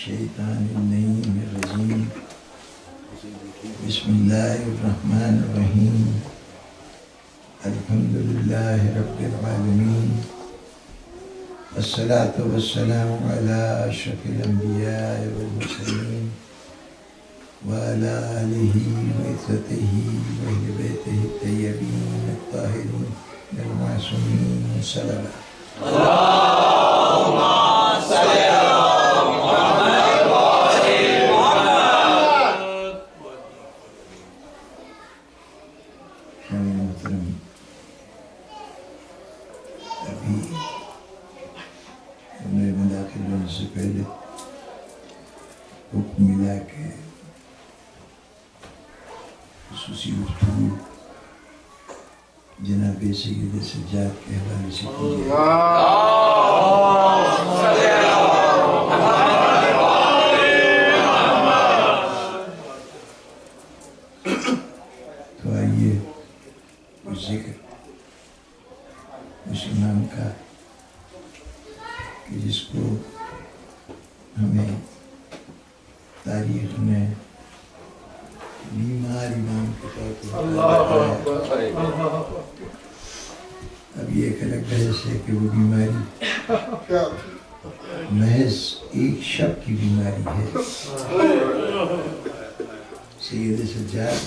الشیطان اللعین الرجیم بسم اللہ الرحمن الرحیم الحمدللہ رب العالمین والصلاة والسلام علی اشرف الانبیاء والمرسلین وعلی آلہ وعزتہ وأہل بیتہ الطیبین الطاہرین المعصومین صلوات اللہم صلی علی محمد وآل محمد. شامل محترم، ابھی عمرے میں داخل ہونے سے پہلے حکم ملا کہ خصوصی گفتگو جناب سید سجاد کے حوالے سے کیجیے. تو آئیے اس ذکر اس امام کا کہ جس کو ہمیں تاریخ میں بیمار امام کے طور پر اب یہ ایک الگ بحث ہے کہ وہ بیماری محض ایک شب کی بیماری ہے. سید سجاد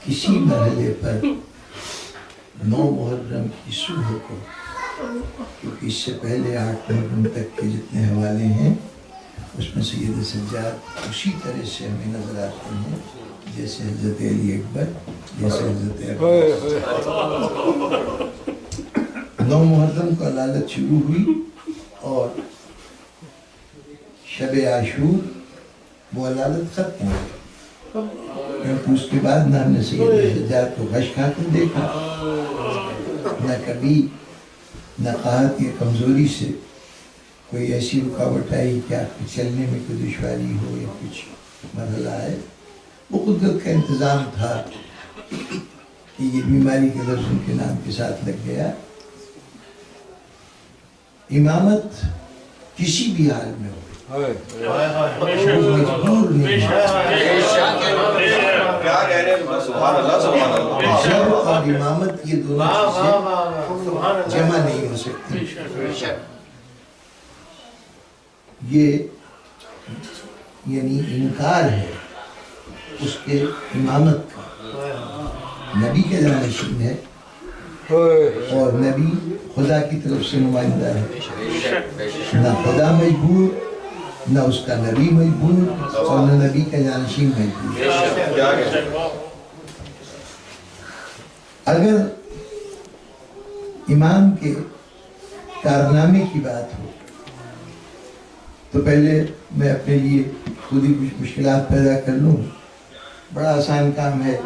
کسی مرحلے پر 9 محرم کی صبح کو، کیونکہ اس سے پہلے 8 محرم تک کے جتنے حوالے ہیں اس میں سید سجاد اسی طرح سے ہمیں نظر آتے ہیں جیسے حضرت علی اکبر، جیسے حضرت عباس. 9 محرم کو علالت شروع ہوئی اور شب عاشور وہ علالت ختم ہو گئی، کیونکہ اس کے بعد نہ ہم نے سید سجاد کو غش کھاتے دیکھا، نہ کبھی نہ قحط یا کمزوری سے کوئی ایسی رکاوٹ آئی کہ آپ کے چلنے میں کوئی دشواری ہو یا کچھ مرحلہ آئے. وہ قدرت کا انتظام تھا کہ یہ بیماری کے لفظ ان کے نام کے ساتھ لگ گیا. امامت کسی بھی حال میں ہو، مجبور نہیں جب اور امامت یہ دونوں چیزیں جمع نہیں ہو سکتی. یہ یعنی انکار ہے اس کے امامت کا. نبی کا جانشین ہے اور نبی خدا کی طرف سے نمائندہ ہے. نہ خدا مجبور، نہ اس کا نبی مجبور، اور نہ نبی کا جانشین مجبور. اگر امام کے کارنامے کی بات ہو تو پہلے میں اپنے لیے خود ہی کچھ مشکلات پیدا کر لوں. بڑا آسان کام ہے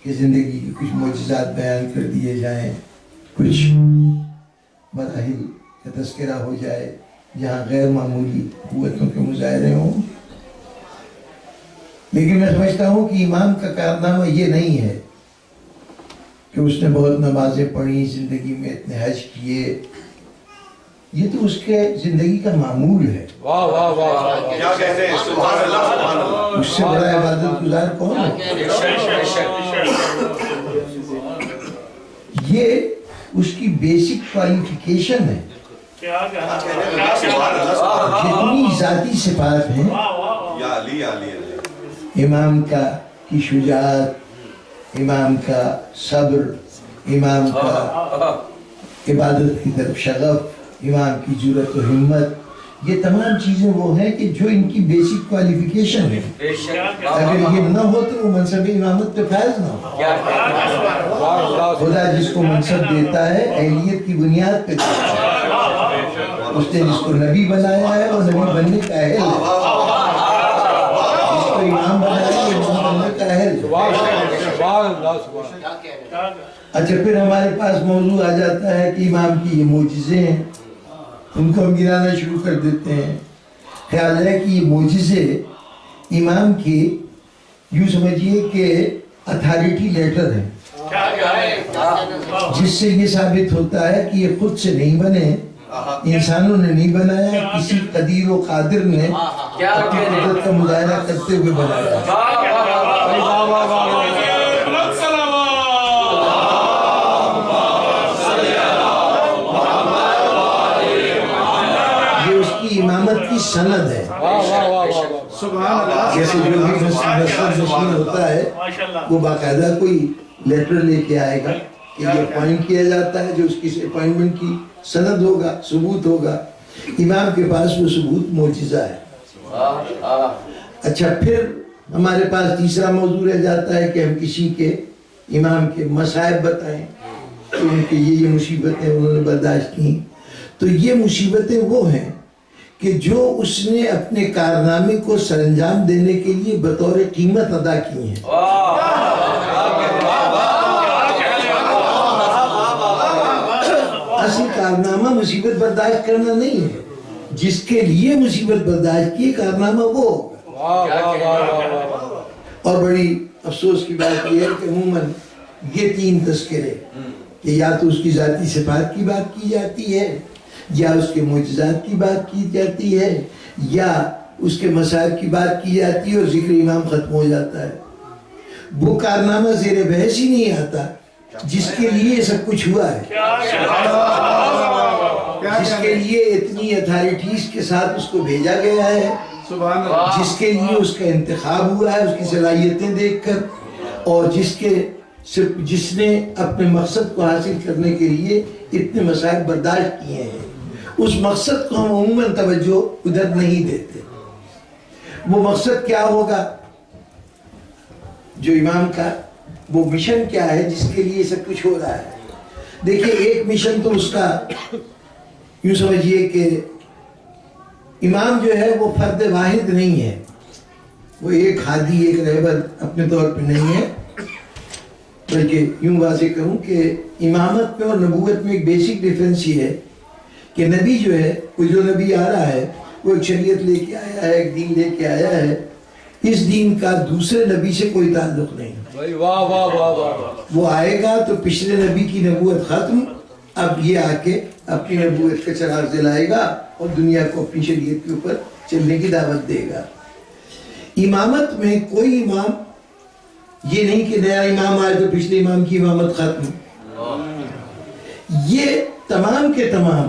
کہ زندگی کی کچھ معجزات بیان کر دیے جائیں، کچھ مراحل کا تذکرہ ہو جائے جہاں غیر معمولی قوتوں کے مظاہرے ہوں. لیکن میں سمجھتا ہوں کہ امام کا کارنامہ یہ نہیں ہے کہ اس نے بہت نمازیں پڑھی، زندگی میں اتنے حج کیے. یہ تو اس کے زندگی کا معمول ہے. واہ واہ واہ، کیا کہتے ہیں، سبحان اللہ سبحان اللہ. اس سے بڑا عبادت گزار کون ہے؟ یہ اس کی بیسک کوالیفیکیشن ہے. جتنی ذاتی صفات ہیں امام کی شجاعت، امام کا صبر، امام کا عبادت کی طرف شغف، امام کی جرأت و ہمت، یہ تمام چیزیں وہ ہیں کہ جو ان کی بیسک کوالیفیکیشن ہے. اگر یہ نہ ہو تو وہ منصب امامت پہ فائز نہ ہو. خدا جس کو منصب دیتا ہے اہلیت کی بنیاد پہ دیتا ہے. اس نے جس کو نبی بنایا ہے وہ نبی بننے کا اہل ہے، جس کو امام بنایا ہے وہ امام بننے کا اہل ہے. اچھا، پھر ہمارے پاس موضوع آ جاتا ہے کہ امام کی یہ معجزے ہیں، ان کو ہم گرانا شروع کر دیتے ہیں. خیال ہے کہ یہ معجزے امام کی یوں سمجھیے کہ اتھارٹی لیٹر ہیں، جس سے یہ ثابت ہوتا ہے کہ یہ خود سے نہیں بنے انسانوں نے نہیں بنایا، کسی قدیر و قادر نے اپنی قدرت کا مظاہرہ کرتے ہوئے بنایا۔ یہ اس کی امامت کی سند ہے۔ جیسے جو بھی مسجد نشین ہوتا ہے وہ باقاعدہ کوئی لیٹر لے کے آئے گا کہ یہ اپوائنٹ کیا جاتا ہے، جو اس کی اپوائنٹمنٹ کی سند ہوگا، ثبوت ہوگا۔ امام کے پاس وہ ثبوت معجزہ ہے۔ اچھا، پھر ہمارے پاس تیسرا موضوع رہ جاتا ہے کہ ہم کسی کے امام کے مصائب بتائیں تو ان کے یہ مصیبتیں انہوں نے برداشت کی۔ تو یہ مصیبتیں وہ ہیں کہ جو اس نے اپنے کارنامے کو سر انجام دینے کے لیے بطور قیمت ادا کی ہیں۔ اصل کارنامہ مصیبت برداشت کرنا نہیں ہے، جس کے لیے مصیبت برداشت کی کارنامہ وہ ہوگا۔ اور بڑی افسوس کی بات یہ ہے کہ عموماً یہ تین تذکرے کہ یا تو اس کی ذاتی صفات کی بات کی جاتی ہے، یا اس کے معجزات کی بات کی جاتی ہے، یا اس کے مصائب کی بات کی جاتی ہے اور ذکر امام ختم ہو جاتا ہے۔ وہ کارنامہ زیر بحث ہی نہیں آتا جس کے لیے یہ سب کچھ ہوا ہے، جس کے لیے اتنی اتھارٹیز کے ساتھ اس کو بھیجا گیا ہے، جس کے لیے اس کا انتخاب ہوا ہے اس کی صلاحیتیں دیکھ کر، اور جس نے اپنے مقصد کو حاصل کرنے کے لیے اتنے مصائب برداشت کیے ہیں۔ اس مقصد کو ہم عموماً توجہ ادھر نہیں دیتے۔ وہ مقصد کیا ہوگا جو امام کا، وہ مشن کیا ہے جس کے لیے سب کچھ ہو رہا ہے؟ دیکھیں، ایک مشن تو اس کا یوں سمجھیے کہ امام جو ہے وہ فرد واحد نہیں ہے، وہ ایک ہادی، ایک رہبر اپنے طور پہ نہیں ہے، بلکہ یوں واضح کروں کہ امامت میں اور نبوت میں ایک بیسک ڈیفرنس یہ ہے کہ نبی جو ہے، کوئی جو نبی آ رہا ہے وہ ایک شریعت لے کے آیا ہے، ایک دین لے کے آیا ہے، اس دین کا دوسرے نبی سے کوئی تعلق نہیں۔ وہ آئے گا تو پچھلے نبی کی نبوت ختم، اب یہ آ کے اپنی نبوت کا چراغ جلائے گا اور دنیا کو اپنی شریعت کے اوپر چلنے کی دعوت دے گا۔ امامت میں کوئی امام یہ نہیں کہ نیا امام آئے تو پچھلے امام کی امامت ختم، یہ تمام کے تمام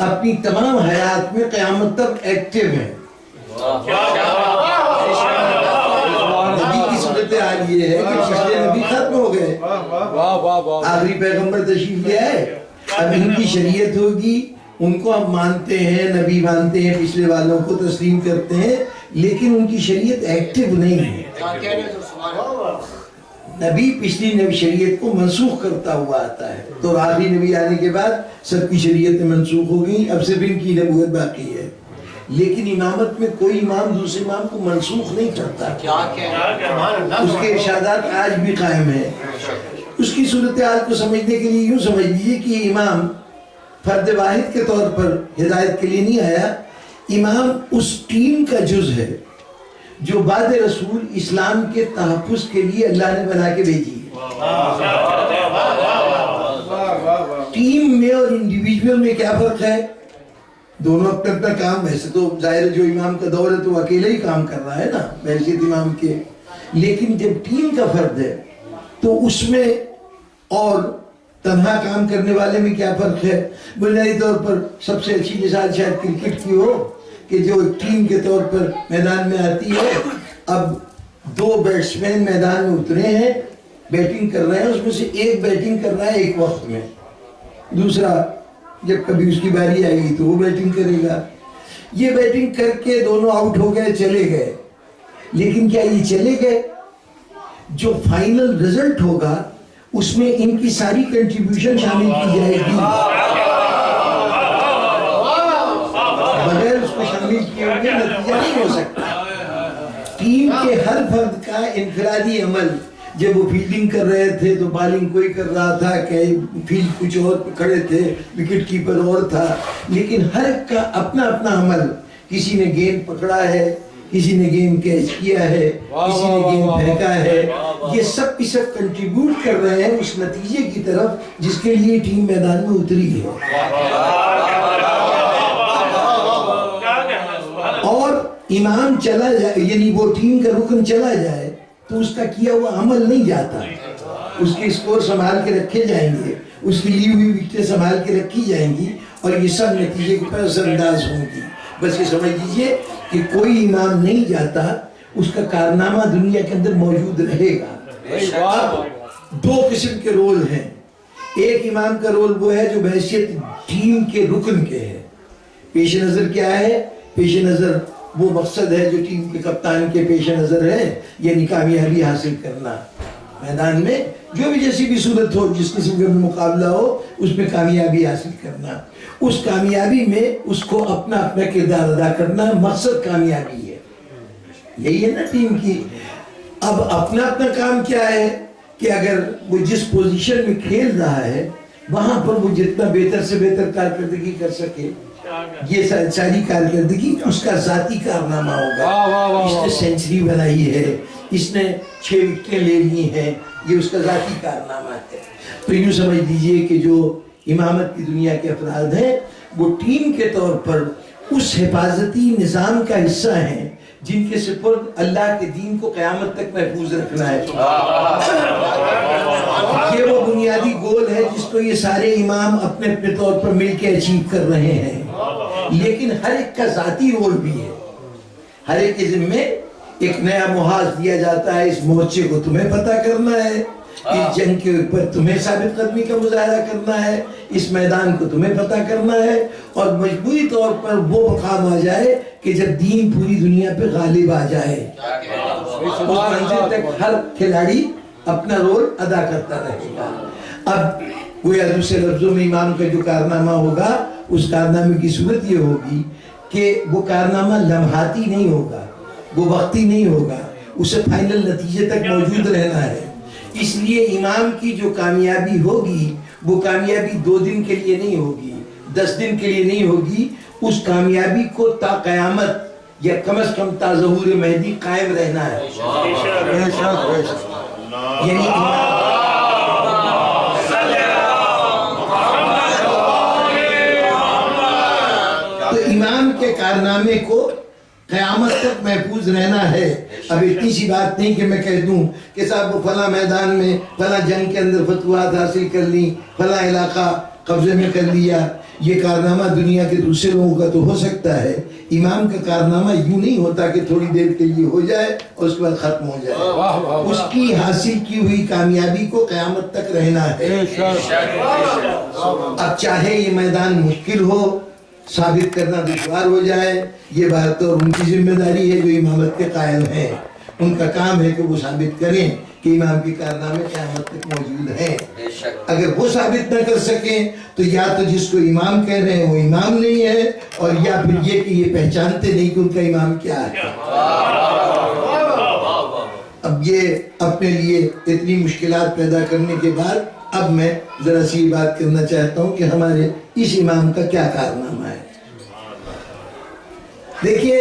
اپنی تمام حیات میں قیامت تک ایکٹیو ہیں۔ نبی کی صورتحال یہ ہے کہ پچھلے نبی ختم ہو گئے، آخری پیغمبر تشریف لے آئے، اب ان کی شریعت ہوگی، ان کو ہم مانتے ہیں، نبی مانتے ہیں، پچھلے والوں کو تسلیم کرتے ہیں، لیکن ان کی شریعت ایکٹیو نہیں ہے۔ نبی پچھلی نبی شریعت کو منسوخ کرتا ہوا آتا ہے، تو آخری نبی آنے کے بعد سب کی شریعتیں منسوخ ہو گئی، اب صرف ان کی نبوت باقی ہے۔ لیکن امامت میں کوئی امام دوسرے امام کو منسوخ نہیں کرتا، اس کے ارشادات آج بھی قائم ہیں۔ اس کی صورتحال کو سمجھنے کے لیے یوں سمجھ لیجیے کہ امام فرد واحد کے طور پر ہدایت کے لیے نہیں آیا، امام اس ٹیم کا جز ہے جو بعد رسول اسلام کے تحفظ کے لیے اللہ نے بنا کے بھیجی ہے۔ ٹیم میں اور انڈیویجول میں کیا فرق ہے؟ دونوں اپنا اپنا کام، ویسے تو ظاہر جو امام کا دور ہے تو وہ اکیلے ہی کام کر رہا ہے نا بحیثیت امام کے، لیکن جب ٹیم کا فرد ہے تو اس میں اور تنہا کام کرنے والے میں کیا فرق ہے؟ بنیادی طور پر سب سے اچھی مثال شاید کرکٹ کی ہو کہ جو ٹیم کے طور پر میدان میں آتی ہے، اب دو بیٹسمین میدان میں اترے ہیں، بیٹنگ کر رہے ہیں، اس میں سے ایک بیٹنگ کر رہا ہے ایک وقت میں، دوسرا جب کبھی اس کی باری آئے گی تو وہ بیٹنگ کرے گا۔ یہ بیٹنگ کر کے دونوں آؤٹ ہو گئے، چلے گئے، لیکن کیا یہ چلے گئے؟ جو فائنل رزلٹ ہوگا اس میں ان کی ساری کنٹریبیوشن شامل کی جائے گی، بغیر اس کو شامل کیے ہوئے نتیجہ نہیں ہو سکتا۔ ٹیم کے ہر فرد کا انفرادی عمل، جب وہ فیلڈنگ کر رہے تھے تو بالنگ کوئی کر رہا تھا کہ فیلڈ کچھ اور کھڑے تھے، وکٹ کیپر اور تھا، لیکن ہر ایک کا اپنا اپنا عمل، کسی نے گیند پکڑا ہے، کسی نے گیم کیچ کیا ہے، کسی نے گیم پھینکا ہے، یہ سب کی سب کنٹریبیوٹ کر رہے ہیں اس نتیجے کی طرف جس کے لیے ٹیم میدان میں اتری ہے۔ اور امام چلا جائے، یعنی وہ ٹیم کا رکن چلا جائے تو اس کا کیا ہوا عمل نہیں جاتا، اس کے اسکور سنبھال کے رکھے جائیں گے، اس کی لی ہوئی وکٹیں سنبھال کے رکھی جائیں گی اور یہ سب نتیجے کے پر اثر انداز ہوں گی۔ بس یہ سمجھ لیجئے کہ کوئی امام نہیں جاتا، اس کا کارنامہ دنیا کے اندر موجود رہے گا۔ اب دو قسم کے رول ہیں، ایک امام کا رول وہ ہے جو بحیثیت ٹیم کے رکن کے ہے، پیش نظر کیا ہے؟ پیش نظر وہ مقصد ہے جو ٹیم کے کپتان کے پیش نظر ہے، یعنی کامیابی حاصل کرنا، میدان میں جو بھی جیسی بھی صورت ہو، جس قسم کا مقابلہ ہو، اس میں کامیابی حاصل کرنا، اس کامیابی میں اس کو اپنا اپنا کردار ادا کرنا، مقصد کامیابی ہے، یہی ہے نا ٹیم کی۔ اب اپنا اپنا کام کیا ہے کہ اگر وہ جس پوزیشن میں کھیل رہا ہے وہاں پر وہ جتنا بہتر سے بہتر کارکردگی کر سکے، یہ ساری کارکردگی اس کا ذاتی کارنامہ ہوگا۔ اس نے سینچری بنائی ہے، اس نے 6 وکٹیں لے لی ہیں، یہ اس کا ذاتی کارنامہ ہے۔ تو یوں سمجھ لیجئے کہ جو امامت کی دنیا کے افراد ہیں وہ ٹیم کے طور پر اس حفاظتی نظام کا حصہ ہیں جن کے سپرد اللہ کے دین کو قیامت تک محفوظ رکھنا ہے۔ یہ وہ بنیادی گول ہے جس کو یہ سارے امام اپنے اپنے طور پر مل کے اچیو کر رہے ہیں، لیکن ہر ایک کا ذاتی رول بھی ہے، ہر ایک کے ذمے ایک نیا محاذ دیا جاتا ہے، اس مورچے کو تمہیں پتہ کرنا ہے، اس جنگ کے اوپر تمہیں ثابت قدمی کا مظاہرہ کرنا ہے، اس میدان کو تمہیں پتہ کرنا ہے، اور مجموعی طور پر وہ مقام آ جائے کہ جب دین پوری دنیا پہ غالب آ جائے، اس منزل تک ہر کھلاڑی اپنا رول ادا کرتا رہے گا۔ اب گویا دوسرے لفظوں میں امام کا جو کارنامہ ہوگا، اس کارنامے کی صورت یہ ہوگی کہ وہ کارنامہ لمحاتی نہیں ہوگا، وہ وقتی نہیں ہوگا، اسے فائنل نتیجے تک موجود رہنا ہے۔ اس لیے امام کی جو کامیابی ہوگی وہ کامیابی 2 دن کے لیے نہیں ہوگی، 10 دن کے لیے نہیں ہوگی، اس کامیابی کو تا قیامت یا کم از کم تا ظہور مہدی قائم رہنا ہے۔ یعنی تو امام کے کارنامے کو قیامت تک محفوظ رہنا ہے۔ اب اتنی سی بات نہیں کہ میں کہہ دوں کہ صاحب وہ فلاں میدان میں فلاں جنگ کے اندر فتوحات حاصل کر لی، فلاں علاقہ قبضے میں کر لیا، یہ کارنامہ دنیا کے دوسرے لوگوں کا تو ہو سکتا ہے، امام کا کارنامہ یوں نہیں ہوتا کہ تھوڑی دیر کے لیے ہو جائے اور اس کے بعد ختم ہو جائے، اس کی حاصل کی ہوئی کامیابی کو قیامت تک رہنا ہے۔ اب چاہے یہ میدان مشکل ہو، ثابت کرنا دشوار ہو جائے، یہ بات اور ان کی ذمہ داری ہے جو امامت کے قائل ہیں، ان کا کام ہے کہ وہ ثابت کریں کہ امام کی کارنامے قیامت تک موجود ہیں۔ اگر وہ ثابت نہ کر سکیں تو یا تو جس کو امام کہہ رہے ہیں وہ امام نہیں ہے، اور یا پھر یہ کہ یہ پہچانتے نہیں کہ ان کا امام کیا ہے۔ اب یہ اپنے لیے اتنی مشکلات پیدا کرنے کے بعد اب میں ذرا سی بات کرنا چاہتا ہوں کہ ہمارے اس امام کا کیا کارنامہ ہے۔ دیکھیے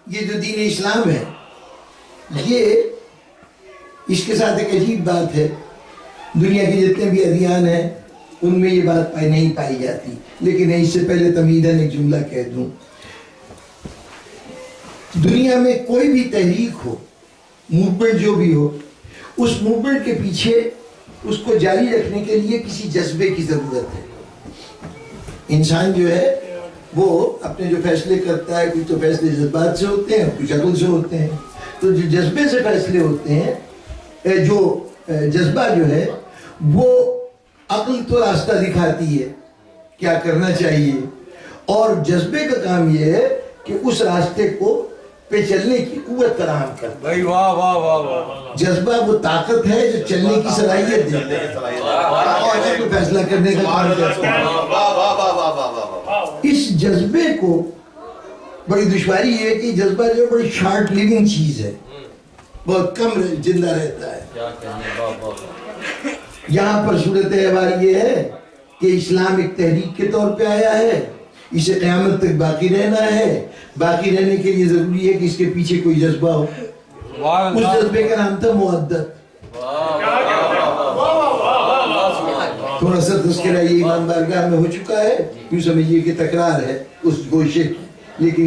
یہ جو دین اسلام ہے، یہ اس کے ساتھ ایک عجیب بات ہے، دنیا کے جتنے بھی ادیان ہیں ان میں یہ بات نہیں پائی جاتی، لیکن اس سے پہلے تمہیداً ایک جملہ کہہ دوں، دنیا میں کوئی بھی تحریک ہو، موومنٹ جو بھی ہو، اس موومنٹ کے پیچھے اس کو جاری رکھنے کے لیے کسی جذبے کی ضرورت ہے۔ انسان جو ہے وہ اپنے جو فیصلے کرتا ہے، کچھ تو فیصلے جذبات سے ہوتے ہیں، کچھ عقل سے ہوتے ہیں، تو جو جذبے سے فیصلے ہوتے ہیں، جو جذبہ جو ہے وہ عقل تو راستہ دکھاتی ہے کیا کرنا چاہیے، اور جذبے کا کام یہ ہے کہ اس راستے کو پہ چلنے کی قوت فراہم کرتا ہے۔ جذبہ وہ طاقت ہے جو چلنے کی صلاحیت دیتا ہے اور فیصلہ کرنے کا کام کرتا ہے۔ اس جذبے کو بڑی دشواری یہ ہے کہ جذبہ جو بڑی شارٹ لیونگ چیز ہے، بہت کم زندہ رہتا ہے۔ یہاں پر صورت احوال یہ ہے کہ اسلام ایک تحریک کے طور پہ آیا ہے، اسے قیامت تک باقی رہنا ہے. باقی رہنے کے لیے ضروری ہے کہ اس کے پیچھے کوئی جذبہ ہو. اس جذبے کا نام تھا مودت. تھوڑا سا تذکرہ یہ امام بارگاہ میں ہو چکا ہے، یوں سمجھیے کہ تکرار ہے اس گوشے کی، لیکن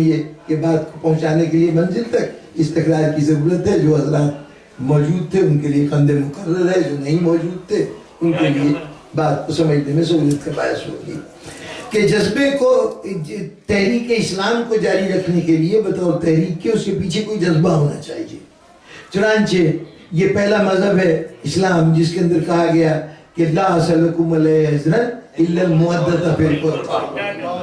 یہ بات کو پہنچانے کے لیے منزل تک اس تکرار کی ضرورت ہے. جو حضرات موجود تھے ان کے لیے قند مقرر ہے، جو نہیں موجود تھے ان کے لیے بات کو سمجھنے میں سہولت کا باعث ہوگی کہ جذبے کو، تحریک اسلام کو جاری رکھنے کے لیے بطور تحریک کے اس کے پیچھے کوئی جذبہ ہونا چاہیے. چنانچہ یہ پہلا مذہب ہے اسلام جس کے اندر کہا گیا کہ لا اسألکم علیہ اجرا الا المودۃ فی القربى،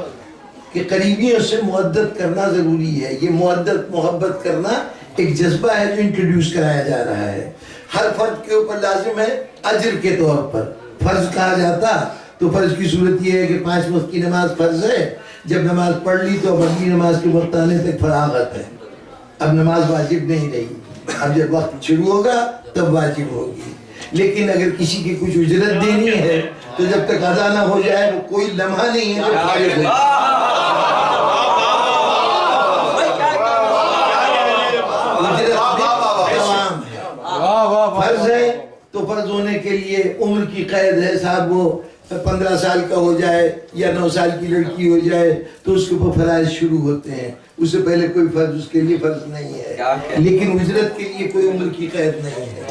کہ قریبیوں سے مودت کرنا ضروری ہے. یہ مودت، محبت کرنا ایک جذبہ ہے جو انٹروڈیوس کرایا جا رہا ہے. ہر فرد کے اوپر لازم ہے اجر کے طور پر. فرض کہا جاتا تو فرض کی صورت یہ ہے کہ 5 وقت کی نماز فرض ہے، جب نماز پڑھ لی تو اب اگلی نماز کے وقت آنے تک فراغت ہے، اب نماز واجب نہیں رہی. اب جب وقت شروع ہوگا تب واجب ہوگی. لیکن اگر کسی کی کچھ اجرت دینی ہے تو جب تک ادا نہ ہو جائے وہ کوئی لمحہ نہیں ہے جو فارغ ہو جائے. فرض ہے تو فرض ہونے کے لیے عمر کی قید ہے. صاحب وہ 15 سال کا ہو جائے یا 9 سال کی لڑکی ہو جائے تو اس کے اوپر فرائض شروع ہوتے ہیں. اس سے پہلے کوئی فرض اس کے لیے فرض نہیں ہے، لیکن اجرت کے لیے کوئی عمر کی قید نہیں ہے.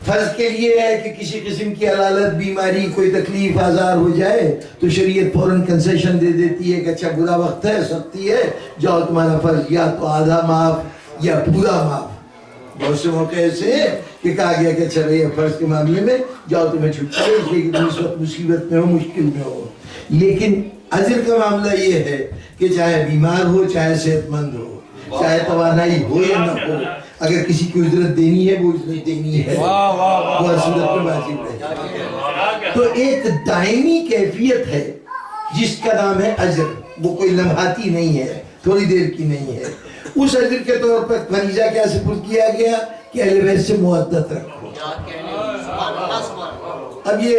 فرض کے لیے ہے کہ کسی قسم کی علالت، بیماری، کوئی تکلیف، آزار ہو جائے تو شریعت فوراً کنسیشن دے دیتی ہے کہ اچھا برا وقت ہے، سختی ہے، جاؤ تمہارا فرض یا تو آدھا معاف یا پورا معاف. بہت سے موقع ایسے ہیں کہ کہا گیا کہ اچھا رہی فرض کے معاملے میں جاؤ تمہیں چھٹی ہے، اس لیے کہ تم اس وقت مصیبت میں ہو، مشکل میں ہو. لیکن اجر کا معاملہ یہ ہے کہ چاہے بیمار ہو، چاہے صحت مند ہو، چاہے توانائی ہو یا نہ ہو، اگر کسی کو اجرت دینی ہے وہ اجرت دینی ہے، وہ صورت میں واجب ہے. تو ایک دائمی کیفیت ہے جس کا نام ہے اجر. وہ کوئی لمحاتی نہیں ہے، تھوڑی دیر کی نہیں ہے. اس اجر کے طور پر فریضہ کیا سپرد کیا گیا کہ اہل بیت سے مودت رکھو. اب یہ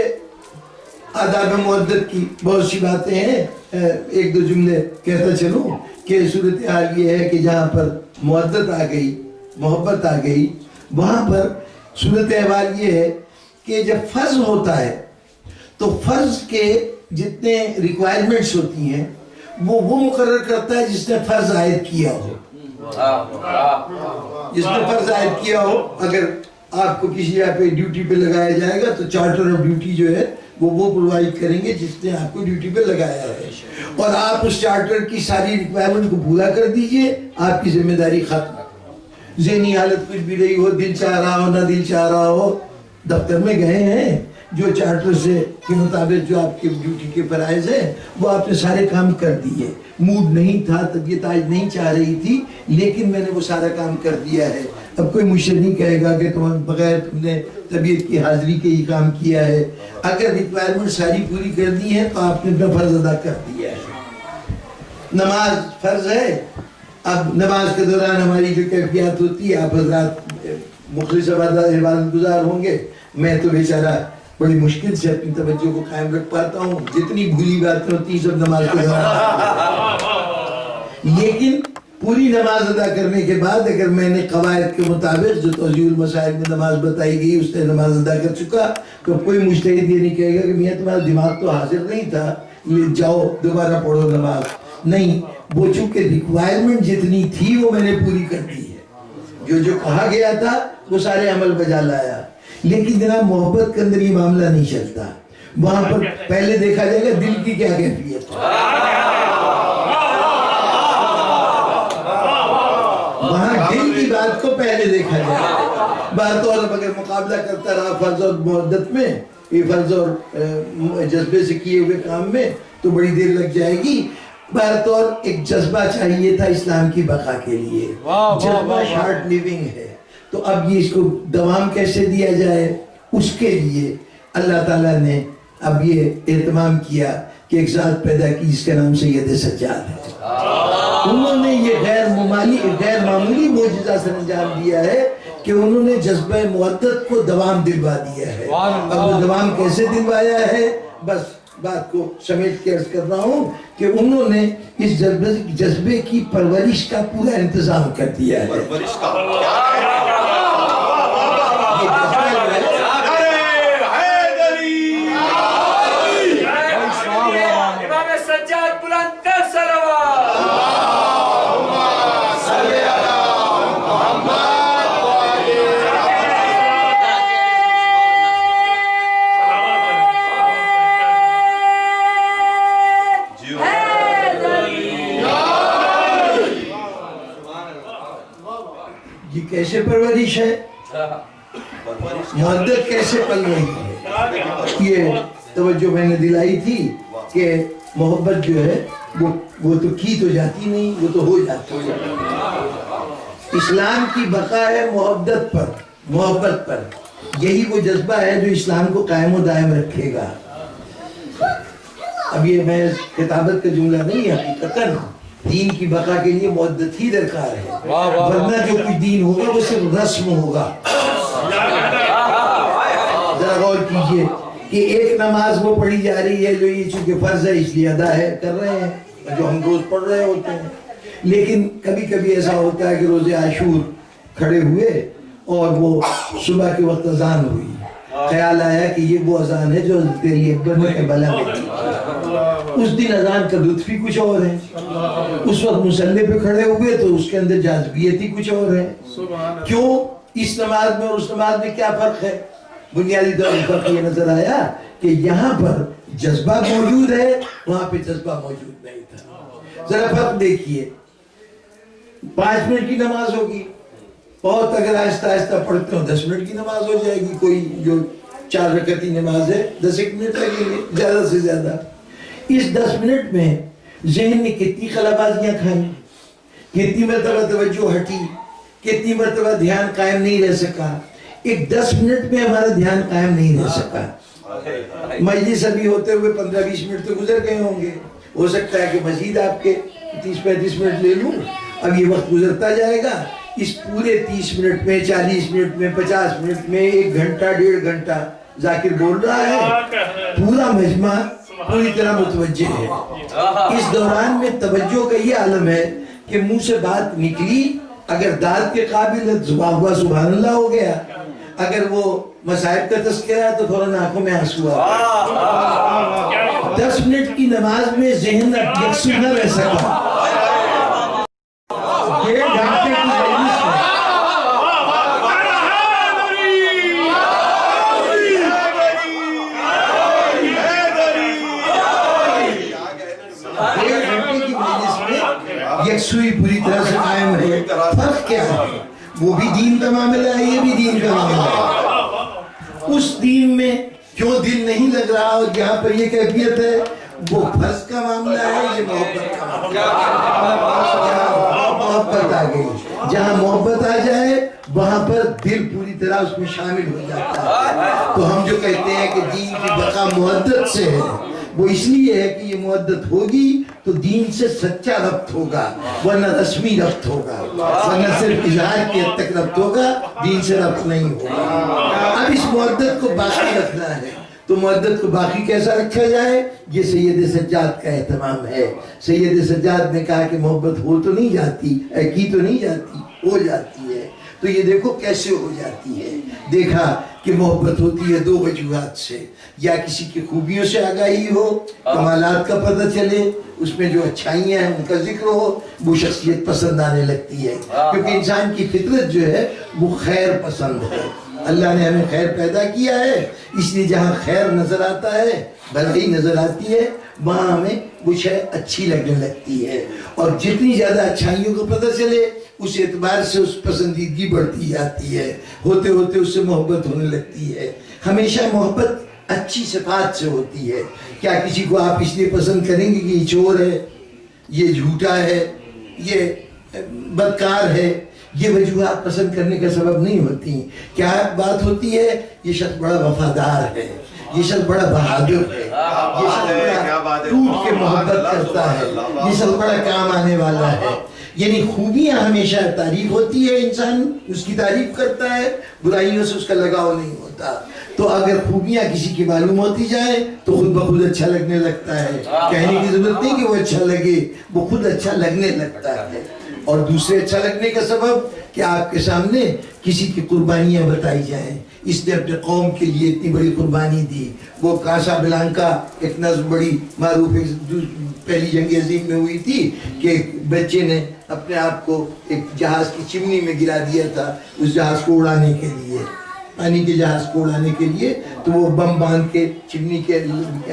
آداب مودت کی بہت سی باتیں ہیں. ایک دو جملے کہتا چلوں کہ صورتحال یہ ہے کہ جہاں پر مودت آ گئی، محبت آ گئی، وہاں پر صورتحال یہ ہے کہ جب فرض ہوتا ہے تو فرض کے جتنے ریکوائرمنٹس ہوتی ہیں وہ مقرر کرتا ہے جس نے فرض عائد کیا ہو. جس نے فرض عائد کیا ہو، اگر آپ کو کسی جگہ پہ ڈیوٹی پہ لگایا جائے گا تو چارٹر آف ڈیوٹی جو ہے وہ پرووائڈ کریں گے جس نے آپ کو ڈیوٹی پہ لگایا ہے، اور آپ اس چارٹر کی ساری ریکوائرمنٹ کو پورا کر دیجئے، آپ کی ذمہ داری ختم. ذہنی حالت کچھ بھی رہی ہو، دل چاہ رہا ہو نہ دل چاہ رہا ہو، دفتر میں گئے ہیں، جو چارٹر سے کے مطابق جو آپ کے ڈیوٹی کے فرائض ہیں وہ آپ نے سارے کام کر دیے. موڈ نہیں تھا، طبیعت آج نہیں چاہ رہی تھی، لیکن میں نے وہ سارا کام کر دیا ہے. اب کوئی مجھ سے نہیں کہے گا کہ تم بغیر تم نے طبیعت کی حاضری کے ہی کام کیا ہے. اگر ریکوائرمنٹ ساری پوری کر دی ہے تو آپ نے اپنا فرض ادا کر دیا ہے. نماز فرض ہے. اب نماز کے دوران ہماری جو کیفیات ہوتی ہے، آپ حضرات مخلص عبادت گزار ہوں گے، میں تو بیچارہ بڑی مشکل سے اپنی توجہ کو قائم رکھ پاتا ہوں. جتنی بھولی باتیں ہوتی ہیں سب نماز کے دوران. لیکن پوری نماز ادا کرنے کے بعد اگر میں نے قواعد کے مطابق جو توضیح المسائل میں نماز بتائی گئی اس نے نماز ادا کر چکا تو کوئی مجتہد یہ نہیں کہے گا کہ میاں تمہارا دماغ تو حاضر نہیں تھا، جاؤ دوبارہ پڑھو نماز. نہیں، وہ چونکہ ریکوائرمنٹ جتنی تھی وہ میں نے پوری کر دی ہے، جو کہا گیا تھا وہ سارے عمل بجا لایا. لیکن جناب محبت کے اندر یہ معاملہ نہیں چلتا. وہاں پر پہلے دیکھا جائے گا دل کی کیا کیفیت ہے. وہاں دل کی بات کو پہلے دیکھا جائے گا. بات اور اگر مقابلہ کرتا رہا فرض اور محبت میں، یہ فرض اور جذبے سے کیے ہوئے کام میں، تو بڑی دیر لگ جائے گی. بات اور ایک جذبہ چاہیے تھا اسلام کی بقا کے لیے. جذبہ شارٹ لیونگ ہے. تو اب یہ اس کو دوام کیسے دیا جائے، اس کے لیے اللہ تعالیٰ نے اب یہ اہتمام کیا کہ ایک ذات پیدا کی جس کا نام سید سجاد ہے. انہوں نے یہ غیر معمولی معجزہ سر انجام دیا ہے کہ انہوں نے جذبہ مودت کو دوام دلوا دیا ہے. اب وہ دوام کیسے دلوایا ہے؟ بس بات کو سمیٹ کے عرض کر رہا ہوں کہ انہوں نے اس جذبے کی پرورش کا پورا انتظام کر دیا ہے. پرورش کا کیسے پرورش ہے, محبت کیسے پل رہی ہے. یہ توجہ میں نے دلائی تھی کہ محبت جو ہے وہ تو کی تو جاتی نہیں, وہ تو ہو جاتی ہے. اسلام کی بقا ہے محبت پر. یہی وہ جذبہ ہے جو اسلام کو قائم و دائم رکھے گا. اب یہ میں خطابت کا جملہ نہیں ہے, حقیقتاً دین کی بقا کے لیے محبت ہی درکار ہے, ورنہ جو کچھ دین ہوگا وہ صرف رسم ہوگا. ذرا غور کیجئے کہ ایک نماز وہ پڑھی جا رہی ہے جو یہ چونکہ فرض ہے اس لیے ادا ہے کر رہے ہیں, جو ہم روز پڑھ رہے ہوتے ہیں. لیکن کبھی کبھی ایسا ہوتا ہے کہ روز عاشور کھڑے ہوئے اور وہ صبح کے وقت اذان ہوئی, خیال آیا کہ یہ وہ اذان ہے جو حضرت علی اکبر نے کربلا میں کی. اس دن اذان کا لطف ہی کچھ اور ہے, اس وقت مصلی پہ کھڑے ہوئے تو اس کے اندر جاذبیت ہی کچھ اور ہے. کیوں؟ اس نماز میں اور اس نماز میں کیا فرق ہے؟ بنیادی طور پر فرق یہ نظر آیا کہ یہاں پر جذبہ موجود ہے, وہاں پہ جذبہ موجود نہیں تھا. ذرا فرق دیکھیے, 5 منٹ کی نماز ہوگی, بہت اگر آہستہ آہستہ پڑھتے ہو 10 منٹ کی نماز ہو جائے گی. کوئی جو 4 رکعتی نماز ہے 10 منٹ لگیں گے زیادہ سے زیادہ. اس 10 منٹ میں ذہن نے کتنی خلابازیاں کھائیں, کتنی مرتبہ توجہ ہٹی, کتنی مرتبہ دھیان قائم نہیں رہ سکا. ایک 10 منٹ میں ہمارا دھیان قائم نہیں رہ سکا. مجلس ابھی ہوتے ہوئے 15-20 منٹ تو گزر گئے ہوں گے, ہو سکتا ہے کہ مزید آپ کے 30-35 منٹ لے لوں. اب یہ وقت گزرتا جائے گا, اس پورے 30 منٹ میں 40 منٹ میں 50 منٹ میں 1 گھنٹہ 1.5 گھنٹہ ذاکر بول رہا ہے, پورا مجمع پوری طرح متوجہ ہے. اس دوران میں توجہ کا یہ عالم ہے کہ منہ سے بات نکلی, اگر داد کے قابل ہے زبان ہوا سبحان اللہ ہو گیا, اگر وہ مصائب کا تذکرہ ہے تو فوراً آنکھوں میں آنسو آ گیا. 10 منٹ کی نماز میں ذہن یکسو نہ رہ سکا. 1.5 گھنٹے کی مجلس ہے, یکسوئی پوری طرح سے قائم ہے. فرق کیا ہے؟ وہ بھی دین کا معاملہ ہے, یہ بھی دین کا معاملہ ہے. اس دین میں کیوں دل نہیں لگ رہا اور جہاں پر یہ کیفیت ہے وہ فرض کا معاملہ ہے, یہ محبت کا معاملہ ہے. محبت آ گئی, جہاں محبت آ جائے وہاں پر دل پوری طرح اس میں شامل ہو جاتا ہے. تو ہم جو کہتے ہیں کہ دین کی بقا محبت سے ہے, وہ اس لیے ہے کہ یہ محبت ہوگی تو دین سے سچا ربط ہوگا, ورنہ رسمی ربط ہوگا, ورنہ صرف اظہار کی حد تک ربط ہوگا, دین سے ربط نہیں ہوگا. اب اس محبت کو باقی رکھنا ہے, تو محبت کو باقی کیسا رکھا جائے؟ یہ سید سجاد کا اہتمام ہے. سید سجاد نے کہا کہ محبت ہو تو نہیں جاتی, کی تو نہیں جاتی, ہو جاتی ہے. تو یہ دیکھو کیسے ہو جاتی ہے. دیکھا کہ محبت ہوتی ہے 2 وجوہات سے, یا کسی کی خوبیوں سے آگاہی ہو, کمالات کا پتہ چلے, اس میں جو اچھائیاں ہیں ان کا ذکر ہو, وہ شخصیت پسند آنے لگتی ہے. کیونکہ انسان کی فطرت جو ہے وہ خیر پسند ہے. اللہ نے ہمیں خیر پیدا کیا ہے, اس لیے جہاں خیر نظر آتا ہے, بھلائی نظر آتی ہے, وہاں ہمیں وہ شے اچھی لگنے لگتی ہے. اور جتنی زیادہ اچھائیوں کو پتہ چلے اس اعتبار سے اس پسندیدگی بڑھتی جاتی ہے, ہوتے ہوتے اس سے محبت ہونے لگتی ہے. ہمیشہ محبت اچھی صفات سے ہوتی ہے. کیا کسی کو آپ اس لیے پسند کریں گے کہ یہ چور ہے, یہ جھوٹا ہے, یہ بدکار ہے, یہ وجوہات پسند کرنے کا سبب نہیں ہوتی. کیا بات ہوتی ہے؟ یہ شخص بڑا وفادار ہے, یہ شخص بڑا بہادر ہے, یہ شخص بڑا ٹوٹ کے محبت کرتا ہے, یہ شخص بڑا کام آنے والا ہے. یعنی خوبیاں ہمیشہ تعریف ہوتی ہے, انسان اس کی تعریف کرتا ہے, برائیوں سے اس کا لگاؤ نہیں ہوتا. تو اگر خوبیاں کسی کی معلوم ہوتی جائیں تو خود بخود اچھا لگنے لگتا ہے. کہنے کی ضرورت نہیں کہ وہ اچھا لگے، وہ خود اچھا لگنے لگتا ہے. اور دوسرے اچھا لگنے کا سبب کہ آپ کے سامنے کسی کی قربانیاں بتائی جائیں. اس نے اپنے قوم کے لیے اتنی بڑی قربانی دی. وہ کاسا بلانکا ایک نظم بڑی معروف پہلی جنگ عظیم میں ہوئی تھی کہ ایک بچے نے اپنے آپ کو ایک جہاز کی چمنی میں گرا دیا تھا اس جہاز کو اڑانے کے لیے، پانی کے جہاز کو اڑانے کے لیے. تو وہ بم باندھ کے چمنی کے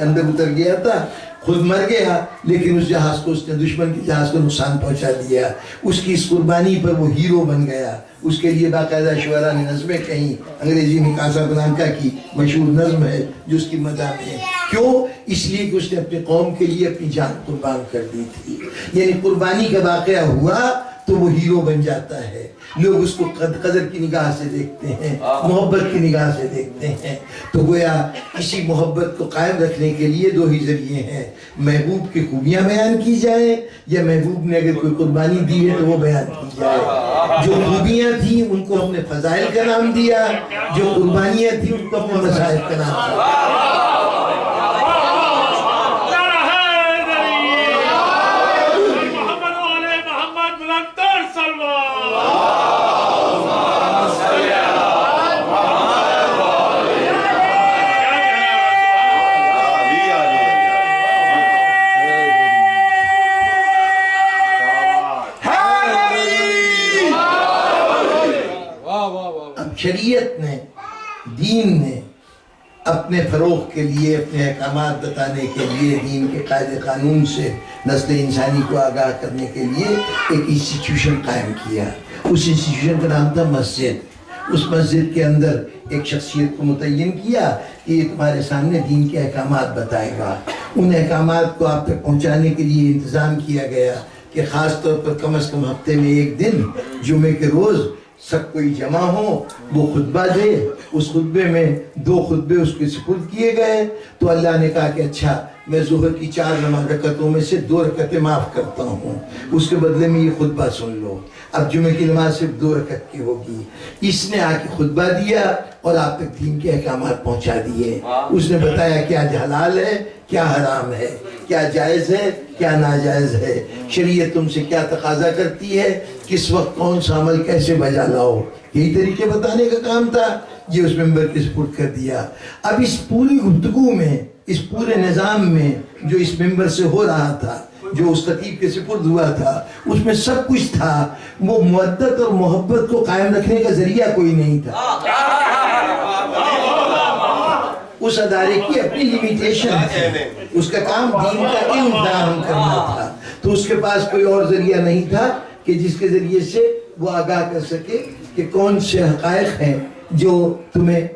اندر اتر گیا تھا، خود مر گیا، لیکن اس جہاز کو اس نے دشمن کے جہاز کو نقصان پہنچا دیا. اس کی اس قربانی پر وہ ہیرو بن گیا. اس کے لیے باقاعدہ شعراء نے نظمیں کہیں. انگریزی میں کاسا بلانکا کی مشہور نظم ہے جو اس کی مداح میں ہے. کیوں؟ اس لیے کہ اس نے اپنی قوم کے لیے اپنی جان قربان کر دی تھی. یعنی قربانی کا واقعہ ہوا تو وہ ہیرو بن جاتا ہے. لوگ اس کو قدر کی نگاہ سے دیکھتے ہیں، محبت کی نگاہ سے دیکھتے ہیں. تو گویا اسی محبت کو قائم رکھنے کے لیے دو ہی ذریعے ہیں: محبوب کی خوبیاں بیان کی جائیں، یا محبوب نے اگر کوئی قربانی دی ہے تو وہ بیان کی جائے. جو خوبیاں تھیں ان کو ہم نے فضائل کا نام دیا، جو قربانیاں تھیں ان کو اپنے مصائب کا نام دیا. شریعت نے، دین نے اپنے فروغ کے لیے، اپنے احکامات بتانے کے لیے، دین کے قاعدے قانون سے نسل انسانی کو آگاہ کرنے کے لیے ایک انسٹیٹیوشن قائم کیا. اس انسٹیٹیوشن کا نام تھا مسجد. اس مسجد کے اندر ایک شخصیت کو متعین کیا کہ یہ تمہارے سامنے دین کے احکامات بتائے گا. ان احکامات کو آپ تک پہنچانے کے لیے انتظام کیا گیا کہ خاص طور پر کم از کم ہفتے میں ایک دن جمعے کے روز سب کوئی جمع ہو، وہ خطبہ دے. اس خطبے میں 2 خطبے اس کے سپرد کیے گئے. تو اللہ نے کہا کہ اچھا میں ظہر کی 4 رکعتوں میں سے 2 رکعتیں معاف کرتا ہوں، اس کے بدلے میں یہ خطبہ سن لو. اب جمعے کی نماز صرف 2 رکعت کی ہوگی. اس نے آ کے خطبہ دیا اور آپ تک دین کے احکامات پہنچا دیے. اس نے بتایا کیا حلال ہے، کیا حرام ہے، کیا جائز ہے، کیا ناجائز ہے، شریعت تم سے کیا تقاضا کرتی ہے، کس وقت کون سا عمل کیسے بجا لاؤ. یہی طریقے بتانے کا کام تھا. یہ اس ممبر کے سپرد کر دیا. اب اس پوری گفتگو میں، اس پورے نظام میں جو اس ممبر سے ہو رہا تھا، جو اس خطیب کے سپرد ہوا تھا، اس میں سب کچھ تھا. وہ مودت اور محبت کو قائم رکھنے کا ذریعہ کوئی نہیں تھا. اس ادارے کی اپنی لیمیٹیشن تھی. اس کا کام دین کا علم فراہم کرنا تھا. تو اس کے پاس کوئی اور ذریعہ نہیں تھا کہ جس کے ذریعے سے وہ آگاہ کر سکے کہ کون سے حقائق ہیں جو تمہیں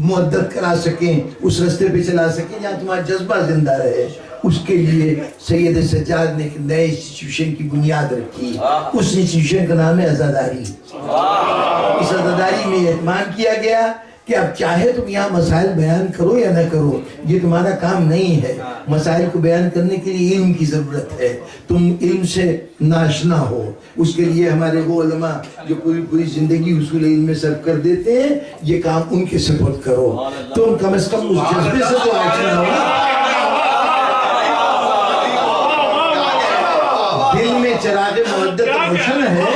مودت کرا سکیں، اس رستے پہ چلا سکیں جہاں تمہارا جذبہ زندہ رہے. اس کے لیے سید سجاد نے ایک نئے انسٹیٹیوشن کی بنیاد رکھی. اس انسٹیٹیوشن کا نام ہے عزاداری. اس عزاداری میں اہتمام کیا گیا کہ اب چاہے تم یہاں مسائل بیان کرو یا نہ کرو، یہ تمہارا کام نہیں ہے. مسائل کو بیان کرنے کے لیے علم کی ضرورت ہے. تم علم سے ناشنا ہو. اس کے لیے ہمارے وہ علماء جو پوری زندگی حصول علم میں صرف کر دیتے ہیں، یہ کام ان کے سپرد کرو. تم کم از کم اس جذبے سے تو آشنا ہو نا. دل میں چراغ مودت روشن ہے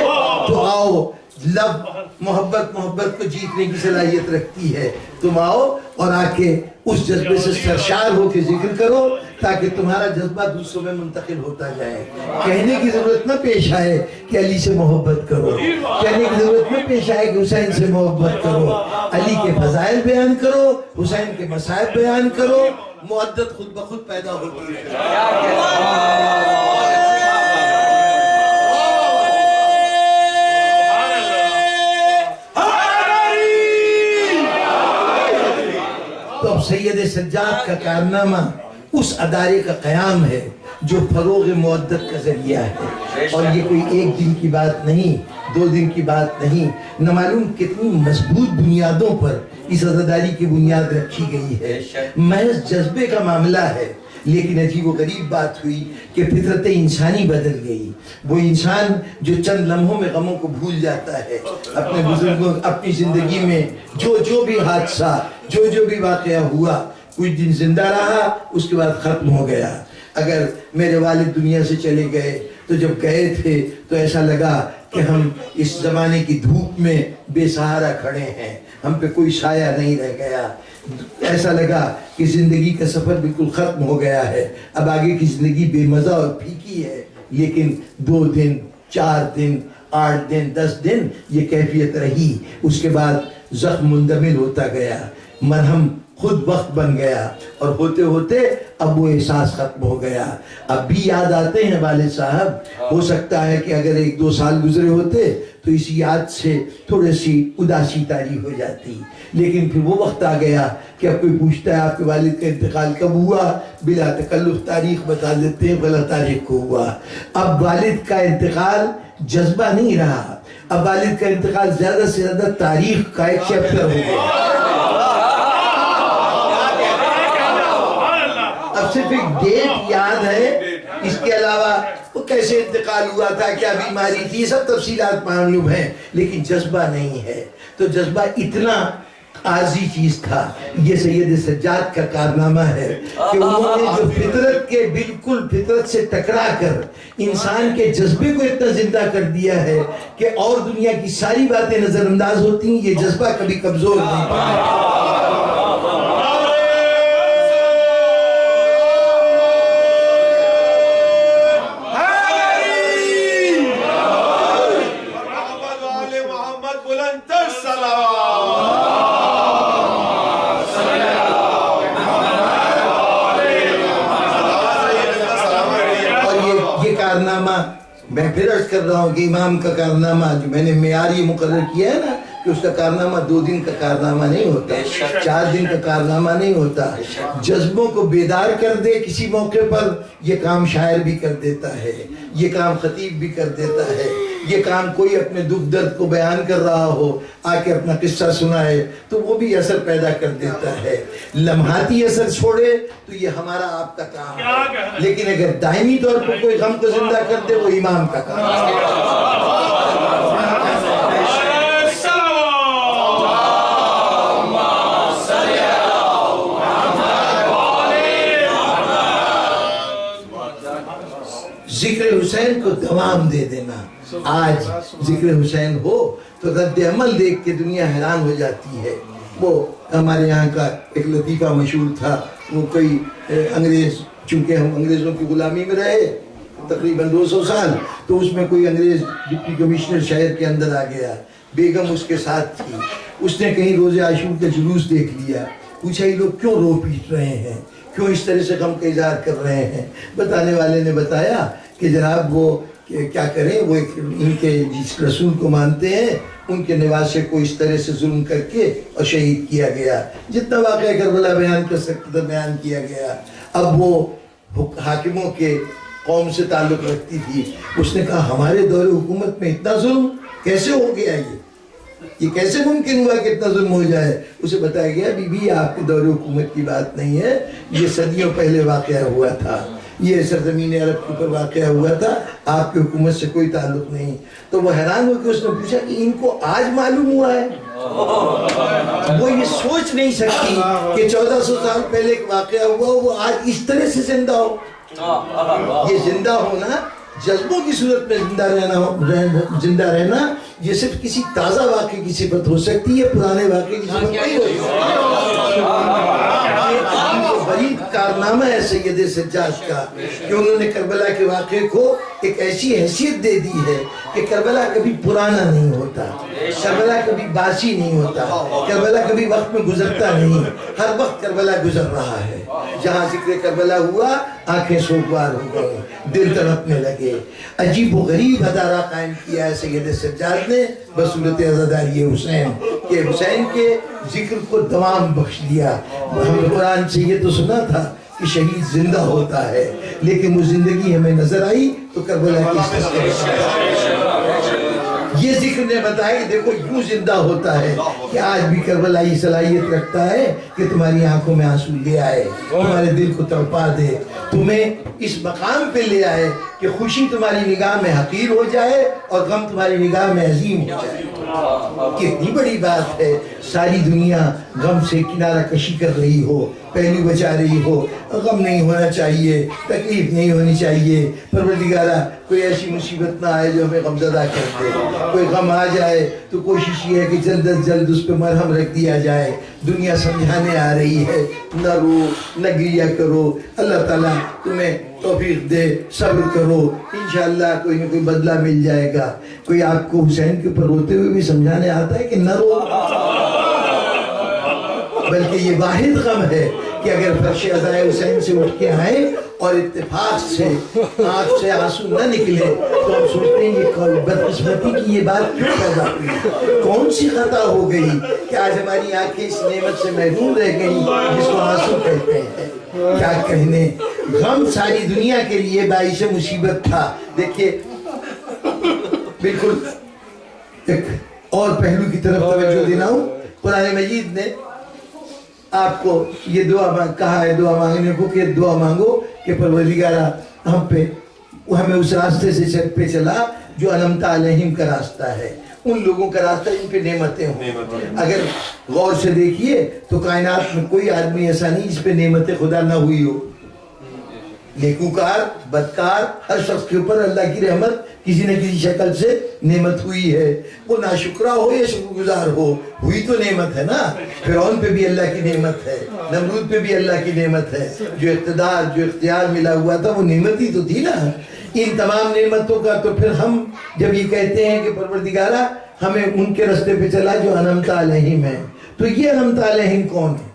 تو آؤ. لب محبت کو جیتنے کی صلاحیت رکھتی ہے. تم آؤ اور آ کے اس جذبے سے سرشار ہو کے ذکر کرو تاکہ تمہارا جذبہ دوسروں میں منتقل ہوتا جائے. کہنے کی ضرورت نہ پیش آئے کہ علی سے محبت کرو. کہنے کی ضرورت نہ پیش آئے کہ حسین سے محبت کرو. علی کے فضائل بیان کرو، حسین کے مصائب بیان کرو. مودت خود بخود پیدا ہوتی ہے. تو اب سید سجاد کا کارنامہ اس ادارے کا قیام ہے جو فروغ مودت کا ذریعہ ہے. اور یہ کوئی ایک دن کی بات نہیں، 2 دن کی بات نہیں. نہ معلوم کتنی مضبوط بنیادوں پر اس عزاداری کی بنیاد رکھی گئی ہے. محض جذبے کا معاملہ ہے. لیکن عجیب و غریب بات ہوئی کہ فطرت انسانی بدل گئی. وہ انسان جو چند لمحوں میں غموں کو بھول جاتا ہے، اپنے بزرگوں اپنی زندگی میں جو بھی حادثہ جو بھی واقعہ ہوا، کچھ دن زندہ رہا، اس کے بعد ختم ہو گیا. اگر میرے والد دنیا سے چلے گئے تو جب گئے تھے تو ایسا لگا کہ ہم اس زمانے کی دھوپ میں بے سہارا کھڑے ہیں، ہم پہ کوئی سایہ نہیں رہ گیا. ایسا لگا کہ زندگی کا سفر بالکل ختم ہو گیا ہے، اب آگے کی زندگی بے مزہ اور پھیکی ہے. لیکن 2 دن 4 دن 8 دن 10 دن یہ کیفیت رہی. اس کے بعد زخم مندمل ہوتا گیا، مرہم خود وقت بن گیا، اور ہوتے ہوتے اب وہ احساس ختم ہو گیا. اب بھی یاد آتے ہیں والد صاحب. ہو سکتا ہے کہ اگر 1-2 سال گزرے ہوتے تو اس یاد سے تھوڑی سی اداسی طاری ہو جاتی. لیکن پھر وہ وقت آ گیا کہ اب کوئی پوچھتا ہے آپ کے والد کا انتقال کب ہوا، بلا تکلف تاریخ بتا دیتے ہیں، غلط تاریخ کو ہوا. اب والد کا انتقال جذبہ نہیں رہا، اب والد کا انتقال زیادہ سے زیادہ تاریخ کا ایک چیپٹر ہو گیا. اب صرف ایک ڈیٹ یاد ہے، اس کے علاوہ وہ کیسے انتقال ہوا تھا، کیا بیماری تھی، سب تفصیلات معلوم ہیں، لیکن جذبہ نہیں ہے. تو جذبہ اتنا عارضی چیز تھا. یہ سید سجاد کا کارنامہ ہے کہ انہوں نے جو فطرت کے بالکل فطرت سے ٹکرا کر انسان کے جذبے کو اتنا زندہ کر دیا ہے کہ اور دنیا کی ساری باتیں نظر انداز ہوتی ہیں، یہ جذبہ کبھی کمزور نہیں پایا. میں پھر عرض کر رہا ہوں کہ امام کا کارنامہ جو میں نے معیار یہ مقرر کیا ہے نا کہ اس کا کارنامہ 2 دن کا کارنامہ نہیں ہوتا، 4 دن کا کارنامہ نہیں ہوتا. جذبوں کو بیدار کر دے کسی موقع پر، یہ کام شاعر بھی کر دیتا ہے، یہ کام خطیب بھی کر دیتا ہے، یہ کام کوئی اپنے دکھ درد کو بیان کر رہا ہو آ کے اپنا قصہ سنائے تو وہ بھی اثر پیدا کر دیتا ہے. لمحاتی اثر چھوڑے تو یہ ہمارا آپ کا کام ہے، لیکن اگر دائمی طور پر کوئی غم کو زندہ کر دے وہ امام کا کام ہے. ذکر حسین کو دوام دے دینا. آج ذکر حسین ہو تو رد عمل دیکھ کے دنیا حیران ہو جاتی ہے. وہ ہمارے یہاں کا ایک لطیفہ مشہور تھا، وہ کوئی انگریز، چونکہ ہم انگریزوں کی غلامی میں رہے تقریباً 200 سال، تو اس میں کوئی انگریز ڈپٹی کمشنر شہر کے اندر آ گیا، بیگم اس کے ساتھ تھی. اس نے کہیں روز عاشور کا جلوس دیکھ لیا، پوچھا یہ لوگ کیوں رو پیٹ رہے ہیں، کیوں اس طرح سے غم کا اظہار کر رہے ہیں. بتانے والے نے بتایا کہ جناب وہ کیا کریں، وہ ان کے جس رسول کو مانتے ہیں ان کے نواسے کو اس طرح سے ظلم کر کے اور شہید کیا گیا. جتنا واقعہ کربلا بیان کر سکتا تھا بیان کیا گیا. اب وہ حاکموں کے قوم سے تعلق رکھتی تھی. اس نے کہا ہمارے دور حکومت میں اتنا ظلم کیسے ہو گیا، یہ کیسے ممکن ہوا کہ اتنا ظلم ہو جائے. اسے بتایا گیا بی بی آپ کے دور حکومت کی بات نہیں ہے، یہ صدیوں پہلے واقعہ ہوا تھا، یہ سرزمین عرب کے اوپر واقعہ ہوا تھا، آپ کی حکومت سے کوئی تعلق نہیں. تو وہ حیران ہو کے اس نے پوچھا کہ ان کو آج معلوم ہوا ہے. وہ یہ سوچ نہیں سکتی کہ 1400 سال پہلے ایک واقعہ ہوا وہ آج اس طرح سے زندہ ہو. یہ زندہ ہونا، جذبوں کی صورت میں زندہ رہنا، یہ صرف کسی تازہ واقعے کی صفت ہو سکتی ہے، پرانے واقعے کی صفت نہیں ہو سکتی. بڑی کارنامہ ہے سید سجاد کا کہ انہوں نے کربلا کے واقعے کو ایک ایسی حیثیت دے دی ہے کہ کربلا کبھی پرانا نہیں ہوتا، کربلا کبھی باسی نہیں ہوتا، کربلا کبھی وقت میں گزرتا نہیں، ہر وقت کربلا گزر رہا ہے. جہاں ذکر کربلا ہوا آنکھیں سوگوار ہو گئے، دل تڑپنے لگے. عجیب و غریب ادارہ قائم کیا ہے سید سجاد نے بصورت عزاداری حسین کہ حسین کے ذکر کو دوام بخش دیا. ہم نے قرآن سے یہ تو سنا تھا کہ شہید زندہ ہوتا ہے، لیکن وہ زندگی ہمیں نظر آئی تو کربلا کی یہ ذکر نے بتایا کہ دیکھو یوں زندہ ہوتا ہے کہ آج بھی کربلا یہ صلاحیت رکھتا ہے کہ تمہاری آنکھوں میں آنسو لے آئے، تمہارے دل کو تڑپا دے، تمہیں اس مقام پہ لے آئے کہ خوشی تمہاری نگاہ میں حقیر ہو جائے اور غم تمہاری نگاہ میں عظیم ہو جائے۔ کتنی بڑی بات ہے، ساری دنیا غم سے کنارہ کشی کر رہی ہو، پہلو بچا رہی ہو، غم نہیں ہونا چاہیے، تکلیف نہیں ہونی چاہیے، پروردگارہ کوئی ایسی مصیبت نہ آئے جو ہمیں غمزدہ کر دے، کوئی غم آ جائے تو کوشش یہ ہے کہ جلد از جلد اس پہ مرہم رکھ دیا جائے۔ دنیا سمجھانے آ رہی ہے، نہ رو نہ گریہ کرو، اللہ تعالیٰ تمہیں توفیق دے، صبر کرو، انشاءاللہ کوئی نہ کوئی بدلہ مل جائے گا۔ کوئی آپ کو حسین کے اوپر روتے ہوئے بھی سمجھانے آتا ہے کہ نہ رو، بلکہ یہ واحد غم ہے کہ اگر فرش عزائے حسین سے اٹھ کے آئیں اور اتفاق سے آنکھ سے آنسو نہ نکلے تو ہم سوچتے ہیں یہ بدقسمتی کی یہ بات کیوں پیدا ہوئی، کون سی خطا ہو گئی کہ آج ہماری آنکھیں اس نعمت سے محروم رہ گئی جس کو آنسو کہتے ہیں۔ کیا کہنے، غم ساری دنیا کے لیے باعث مصیبت تھا۔ دیکھیے بالکل ایک اور پہلو کی طرف توجہ دینا ہوں، قرآن مجید نے آپ کو یہ دعا کہا ہے دعا مانگنے کو کہ دعا مانگو کہ پروردگارہ ہم پہ ہمیں اس راستے سے پہ چلا جو انعمت علیہم کا راستہ ہے، ان لوگوں کا راستہ جن پہ نعمتیں ہوں۔ اگر غور سے دیکھیے تو کائنات میں کوئی آدمی ایسا نہیں جس پہ نعمت خدا نہ ہوئی ہو، نیکوکار بدکار ہر شخص کے اوپر اللہ کی رحمت کسی نہ کسی شکل سے نعمت ہوئی ہے، وہ ناشکرہ ہو یا شکر گزار ہو، ہوئی تو نعمت ہے نا۔ فرعون پہ بھی اللہ کی نعمت ہے، نمرود پہ بھی اللہ کی نعمت ہے، جو اقتدار جو اختیار ملا ہوا تھا وہ نعمت ہی تو تھی نا۔ ان تمام نعمتوں کا تو پھر ہم جب یہ کہتے ہیں کہ پروردگارہ ہمیں ان کے رستے پہ چلا جو انعمت علیہم ہے، تو یہ انعمت علیہم کون ہے؟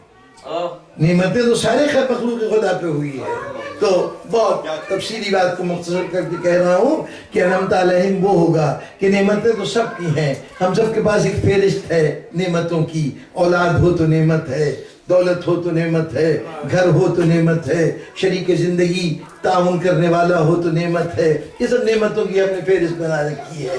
نعمتیں تو سارے خیر مخلوق خدا پہ ہوئی ہے۔ تو بہت تفصیلی بات کو مختصر کر کے کہہ رہا ہوں کہ انعمت علیہم وہ ہوگا کہ نعمتیں تو سب کی ہیں، ہم سب کے پاس ایک فہرست ہے نعمتوں کی، اولاد ہو تو نعمت ہے، دولت ہو تو نعمت ہے، گھر ہو تو نعمت ہے، شریک زندگی تعاون کرنے والا ہو تو نعمت ہے، یہ سب نعمتوں کی ہم نے فہرست بنا رکھی ہے۔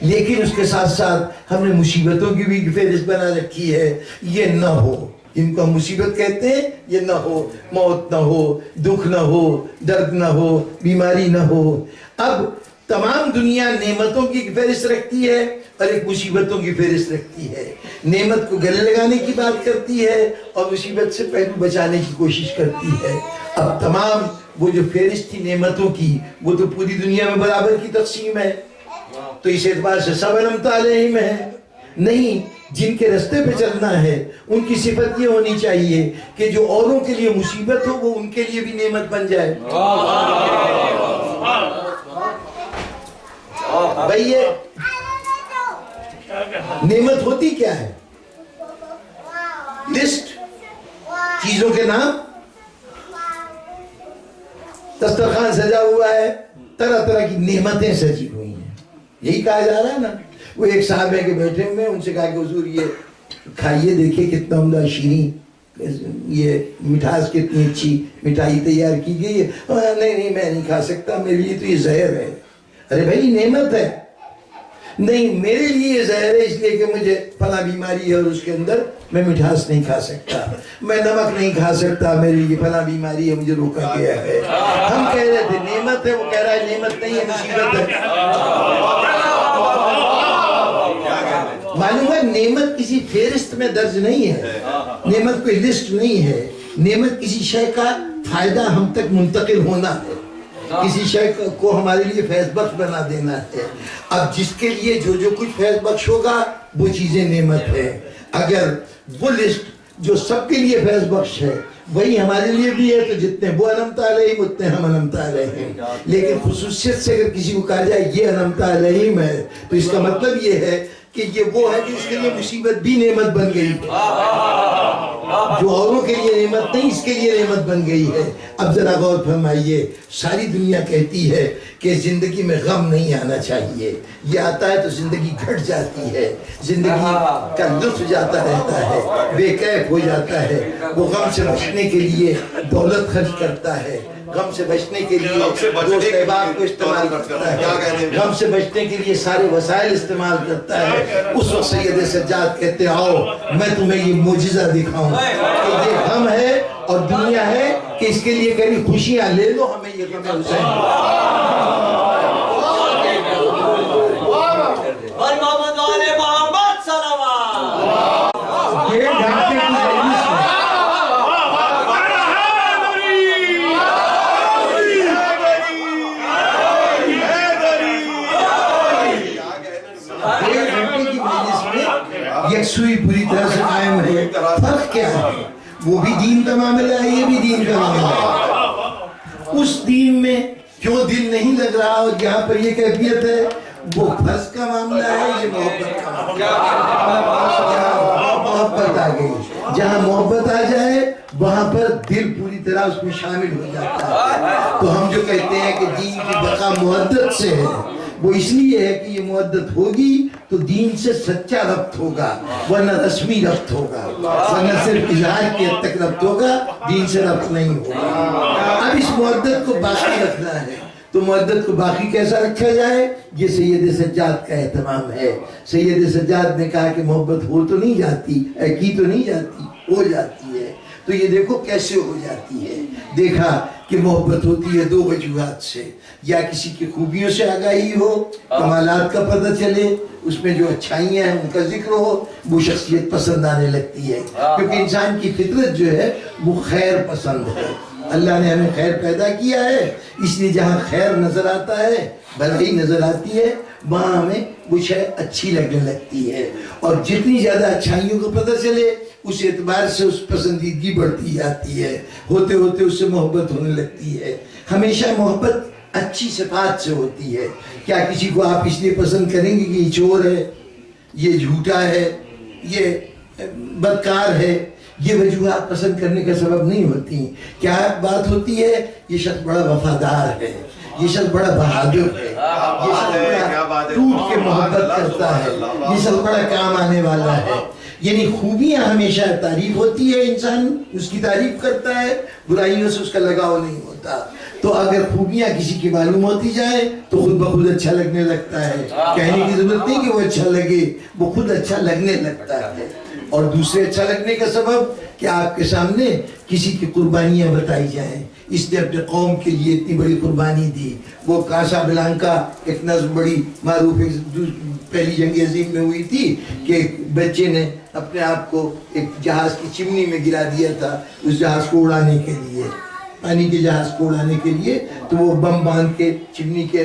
لیکن اس کے ساتھ ساتھ ہم نے مصیبتوں کی بھی فہرست بنا رکھی ہے، یہ نہ ہو، جن کو ہم مصیبت کہتے ہیں، یہ نہ ہو، موت نہ ہو، دکھ نہ ہو، درد نہ ہو، بیماری نہ ہو۔ اب تمام دنیا نعمتوں کی فہرست رکھتی ہے اور ایک مصیبتوں کی فہرست رکھتی ہے، نعمت کو گلے لگانے کی بات کرتی ہے اور مصیبت سے پہلو بچانے کی کوشش کرتی ہے۔ اب تمام وہ جو فہرست تھی نعمتوں کی وہ تو پوری دنیا میں برابر کی تقسیم ہے، تو اس اعتبار سے سب انعمت علیہم ہے نہیں۔ جن کے رستے پہ چلنا ہے ان کی صفت یہ ہونی چاہیے کہ جو اوروں کے لیے مصیبت ہو وہ ان کے لیے بھی نعمت بن جائے۔ بھئی یہ نعمت ہوتی کیا ہے؟ لسٹ چیزوں کے نام، دسترخوان سجا ہوا ہے، طرح طرح کی نعمتیں سجی ہوئی ہیں، یہی کہا جا رہا ہے نا۔ وہ ایک صاحب ہے کہ بیٹھے ہوئے، ان سے کہا کہ حضور یہ کھائیے دیکھیے کتنا عمدہ شیریں، یہ مٹھاس کتنی اچھی مٹھائی تیار کی گئی ہے۔ نہیں میں نہیں کھا سکتا، میرے لیے تو یہ زہر ہے۔ ارے بھائی نعمت ہے، نہیں میرے لیے یہ زہر ہے اس لیے کہ مجھے فلاں بیماری ہے اور اس کے اندر میں مٹھاس نہیں کھا سکتا، میں نمک نہیں کھا سکتا، میرے لیے فلاں بیماری ہے مجھے روکا گیا ہے۔ ہم کہہ رہے تھے نعمت ہے، وہ کہہ رہا ہے نعمت نہیں ہے مصیبت ہے۔ معلوم ہے نعمت کسی فہرست میں درج نہیں ہے، نعمت کوئی لسٹ نہیں ہے، نعمت کسی شے کا فائدہ ہم تک منتقل ہونا ہے، کسی شے کو ہمارے لیے فیض بخش بنا دینا ہے۔ اب جس کے لیے جو کچھ فیض بخش ہوگا وہ چیزیں نعمت ہے۔ اگر وہ لسٹ جو سب کے لیے فیض بخش ہے وہی ہمارے لیے بھی ہے تو جتنے وہ انعمت علیہم اتنے ہم انعمت علیہم۔ لیکن خصوصیت سے اگر کسی کو کہا جائے یہ انعمت علیہم ہے تو اس کا مطلب یہ ہے کہ یہ وہ ہے کہ اس کے لیے مصیبت بھی نعمت بن گئی، جو اوروں کے لیے نعمت نہیں اس کے لیے نعمت بن گئی ہے۔ اب ذرا غور فرمائیے، ساری دنیا کہتی ہے کہ زندگی میں غم نہیں آنا چاہیے، یہ آتا ہے تو زندگی گھٹ جاتی ہے، زندگی کا لطف جاتا رہتا ہے، بے کیف ہو جاتا ہے، وہ غم سے بچنے کے لیے دولت خرچ کرتا ہے، غم سے بچنے کے لیے دوست احباب کو استعمال کرتا ہے، غم سے بچنے کے لیے سارے وسائل استعمال کرتا ہے، اس وقت سید سجاد کہتے آؤ میں تمہیں یہ معجزہ دکھاؤں کہ یہ غم ہے اور دنیا ہے کہ اس کے لیے کہیں خوشیاں لے لو، ہمیں یہ غم حسین یکسوئی پوری طرح سے قائم ہے۔ فرق کیا ہے؟ وہ بھی دین کا معاملہ ہے، یہ بھی دین کا معاملہ ہے۔ اس دین میں کیوں دل نہیں لگ رہا اور جہاں پر یہ کیفیت ہے وہ فرض کا معاملہ ہے، یہ محبت کا معاملہ ہے۔ جہاں محبت آ گئی، جہاں محبت آ جائے وہاں پر دل پوری طرح اس میں شامل ہو جاتا ہے۔ تو ہم جو کہتے ہیں کہ دین کی بقا محبت سے ہے، وہ اس لیے ہے کہ یہ محبت ہوگی تو دین سے سچا ربط ہوگا، ورنہ رسمی ربط ہوگا، ورنہ صرف اظہار کی حد تک ربط ہوگا، دین سے ربط نہیں ہوگا۔ اب اس محبت کو باقی رکھنا ہے تو محبت کو باقی کیسا رکھا جائے؟ یہ سید سجاد کا اہتمام ہے۔ سید سجاد نے کہا کہ محبت ہو تو نہیں جاتی، کی تو نہیں جاتی، ہو جاتی ہے۔ تو یہ دیکھو کیسے ہو جاتی ہے۔ دیکھا کہ محبت ہوتی ہے دو وجوہات سے، یا کسی کی خوبیوں سے آگاہی ہو، کمالات کا پتہ چلے، اس میں جو اچھائیاں ہیں ان کا ذکر ہو، وہ شخصیت پسند آنے لگتی ہے، کیونکہ انسان کی فطرت جو ہے وہ خیر پسند ہے۔ اللہ نے ہمیں خیر پیدا کیا ہے، اس لیے جہاں خیر نظر آتا ہے، بھلائی نظر آتی ہے، وہاں ہمیں وہ شے اچھی لگنے لگتی ہے، اور جتنی زیادہ اچھائیوں کو پتہ چلے اس اعتبار سے اس پسندیدگی بڑھتی جاتی ہے، ہوتے ہوتے اس سے محبت ہونے لگتی ہے۔ ہمیشہ محبت اچھی صفات سے ہوتی ہے۔ کیا کسی کو آپ اس لیے پسند کریں گے کہ یہ چور ہے، یہ جھوٹا ہے، یہ بدکار ہے، یہ وجوہات پسند کرنے کا سبب نہیں ہوتی۔ کیا بات ہوتی ہے؟ یہ شخص بڑا وفادار ہے، یہ شخص بڑا بہادر ہے، یہ شخص بڑا ٹوٹ کے محبت کرتا ہے، یہ شخص بڑا کام آنے والا ہے۔ یعنی خوبیاں ہمیشہ تعریف ہوتی ہے، انسان اس کی تعریف کرتا ہے، برائیوں سے اس کا لگاؤ نہیں ہوتا۔ تو اگر خوبیاں کسی کی معلوم ہوتی جائے تو خود بخود اچھا لگنے لگتا ہے، کہنے کی ضرورت نہیں کہ وہ اچھا لگے، وہ خود اچھا لگنے لگتا ہے۔ اور دوسرے اچھا لگنے کا سبب کہ آپ کے سامنے کسی کی قربانیاں بتائی جائیں، اس نے اپنے قوم کے لیے اتنی بڑی قربانی دی۔ وہ کاسا بلانکا ایک نظم بڑی معروف پہلی جنگ عظیم میں ہوئی تھی کہ ایک بچے نے اپنے آپ کو ایک جہاز کی چمنی میں گرا دیا تھا اس جہاز کو اڑانے کے لیے، پانی کے جہاز کو اڑانے کے لیے، تو وہ بم باندھ کے چمنی کے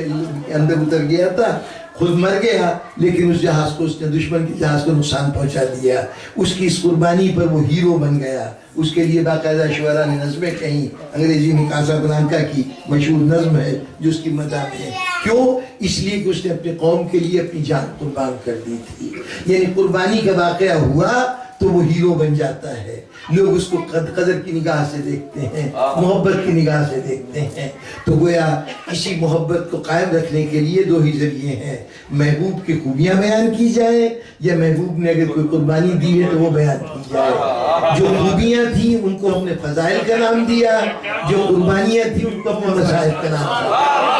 اندر اتر گیا تھا، خود مر گیا، لیکن اس جہاز کو اس نے دشمن کے جہاز کو نقصان پہنچا دیا۔ اس کی اس قربانی پر وہ ہیرو بن گیا۔ اس کے لیے باقاعدہ شعراء نے نظمیں کہیں، انگریزی میں کاسا بلانکا کی مشہور نظم ہے جو اس کی مدح میں ہے۔ کیوں؟ اس لیے کہ اس نے اپنے قوم کے لیے اپنی جان قربان کر دی تھی۔ یعنی قربانی کا واقعہ ہوا تو وہ ہیرو بن جاتا ہے، لوگ اس کو قدر کی نگاہ سے دیکھتے ہیں، محبت کی نگاہ سے دیکھتے ہیں۔ تو گویا اسی محبت کو قائم رکھنے کے لیے دو ہی ذریعے ہیں، محبوب کی خوبیاں بیان کی جائیں یا محبوب نے اگر کوئی قربانی دی ہے تو وہ بیان کی جائے۔ جو خوبیاں تھیں ان کو ہم نے فضائل کا نام دیا، جو قربانیاں تھیں ان کو اپنے مسائل کا نام دیا۔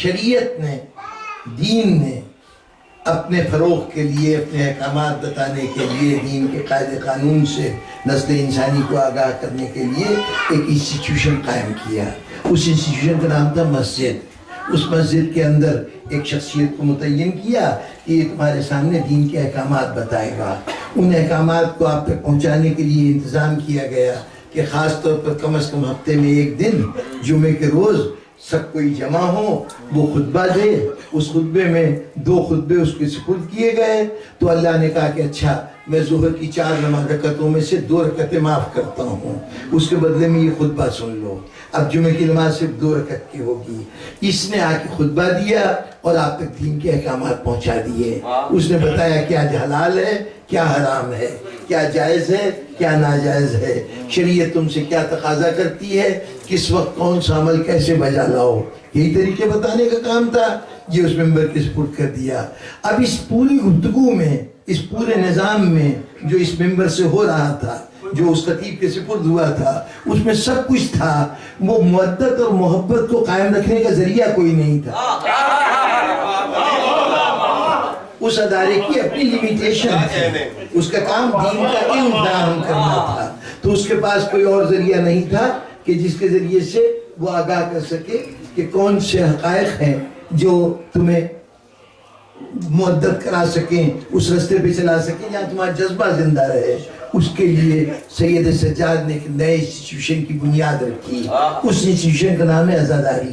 شریعت نے، دین نے اپنے فروغ کے لیے، اپنے احکامات بتانے کے لیے، دین کے قاعدے قانون سے نسل انسانی کو آگاہ کرنے کے لیے ایک انسٹیٹیوشن قائم کیا۔ اس انسٹیٹیوشن کا نام تھا مسجد۔ اس مسجد کے اندر ایک شخصیت کو متعین کیا کہ یہ تمہارے سامنے دین کے احکامات بتائے گا۔ ان احکامات کو آپ تک پہنچانے کے لیے انتظام کیا گیا کہ خاص طور پر کم از کم ہفتے میں ایک دن، جمعے کے روز سب کوئی جمع ہو، وہ خطبہ دے، اس خطبے میں 2 خطبے اس کے سپرد کیے گئے، تو اللہ نے کہا کہ اچھا میں ظہر کی 4 رکعتوں میں سے 2 رکعتیں معاف کرتا ہوں، اس کے بدلے میں یہ خطبہ سن لو۔ اب جمعہ کی نماز صرف 2 رکعت کی ہوگی۔ اس نے آ کے خطبہ دیا اور آپ تک دین کے احکامات پہنچا دیے۔ اس نے بتایا کیا حلال ہے، کیا حرام ہے، کیا جائز ہے، کیا ناجائز ہے، شریعت تم سے کیا تقاضا کرتی ہے، کس وقت کون سا عمل کیسے بجا لاؤ، یہی طریقے بتانے کا کام تھا۔ یہ اس ممبر کے سپرد کر دیا۔ اب اس پوری گفتگو میں، اس پورے نظام میں جو اس ممبر سے ہو رہا تھا، جو اس خطیب کے سپرد ہوا تھا، اس میں سب کچھ تھا، وہ مودت اور محبت کو قائم رکھنے کا ذریعہ کوئی نہیں تھا۔ اس ادارے کی اپنی لیمیٹیشن تھی، اس کا کام دین کا علم فراہم کرنا تھا، تو اس کے پاس کوئی اور ذریعہ نہیں تھا کہ جس کے ذریعے سے وہ آگاہ کر سکے کہ کون سے حقائق ہیں جو تمہیں مؤدب کرا سکیں، اس رستے پہ چلا سکیں جہاں تمہارا جذبہ زندہ رہے۔ اس کے لیے سید سجاد نے ایک نئے انسٹیٹیوشن کی بنیاد رکھی، اس انسٹیٹیوشن کا نام ہے عزاداری۔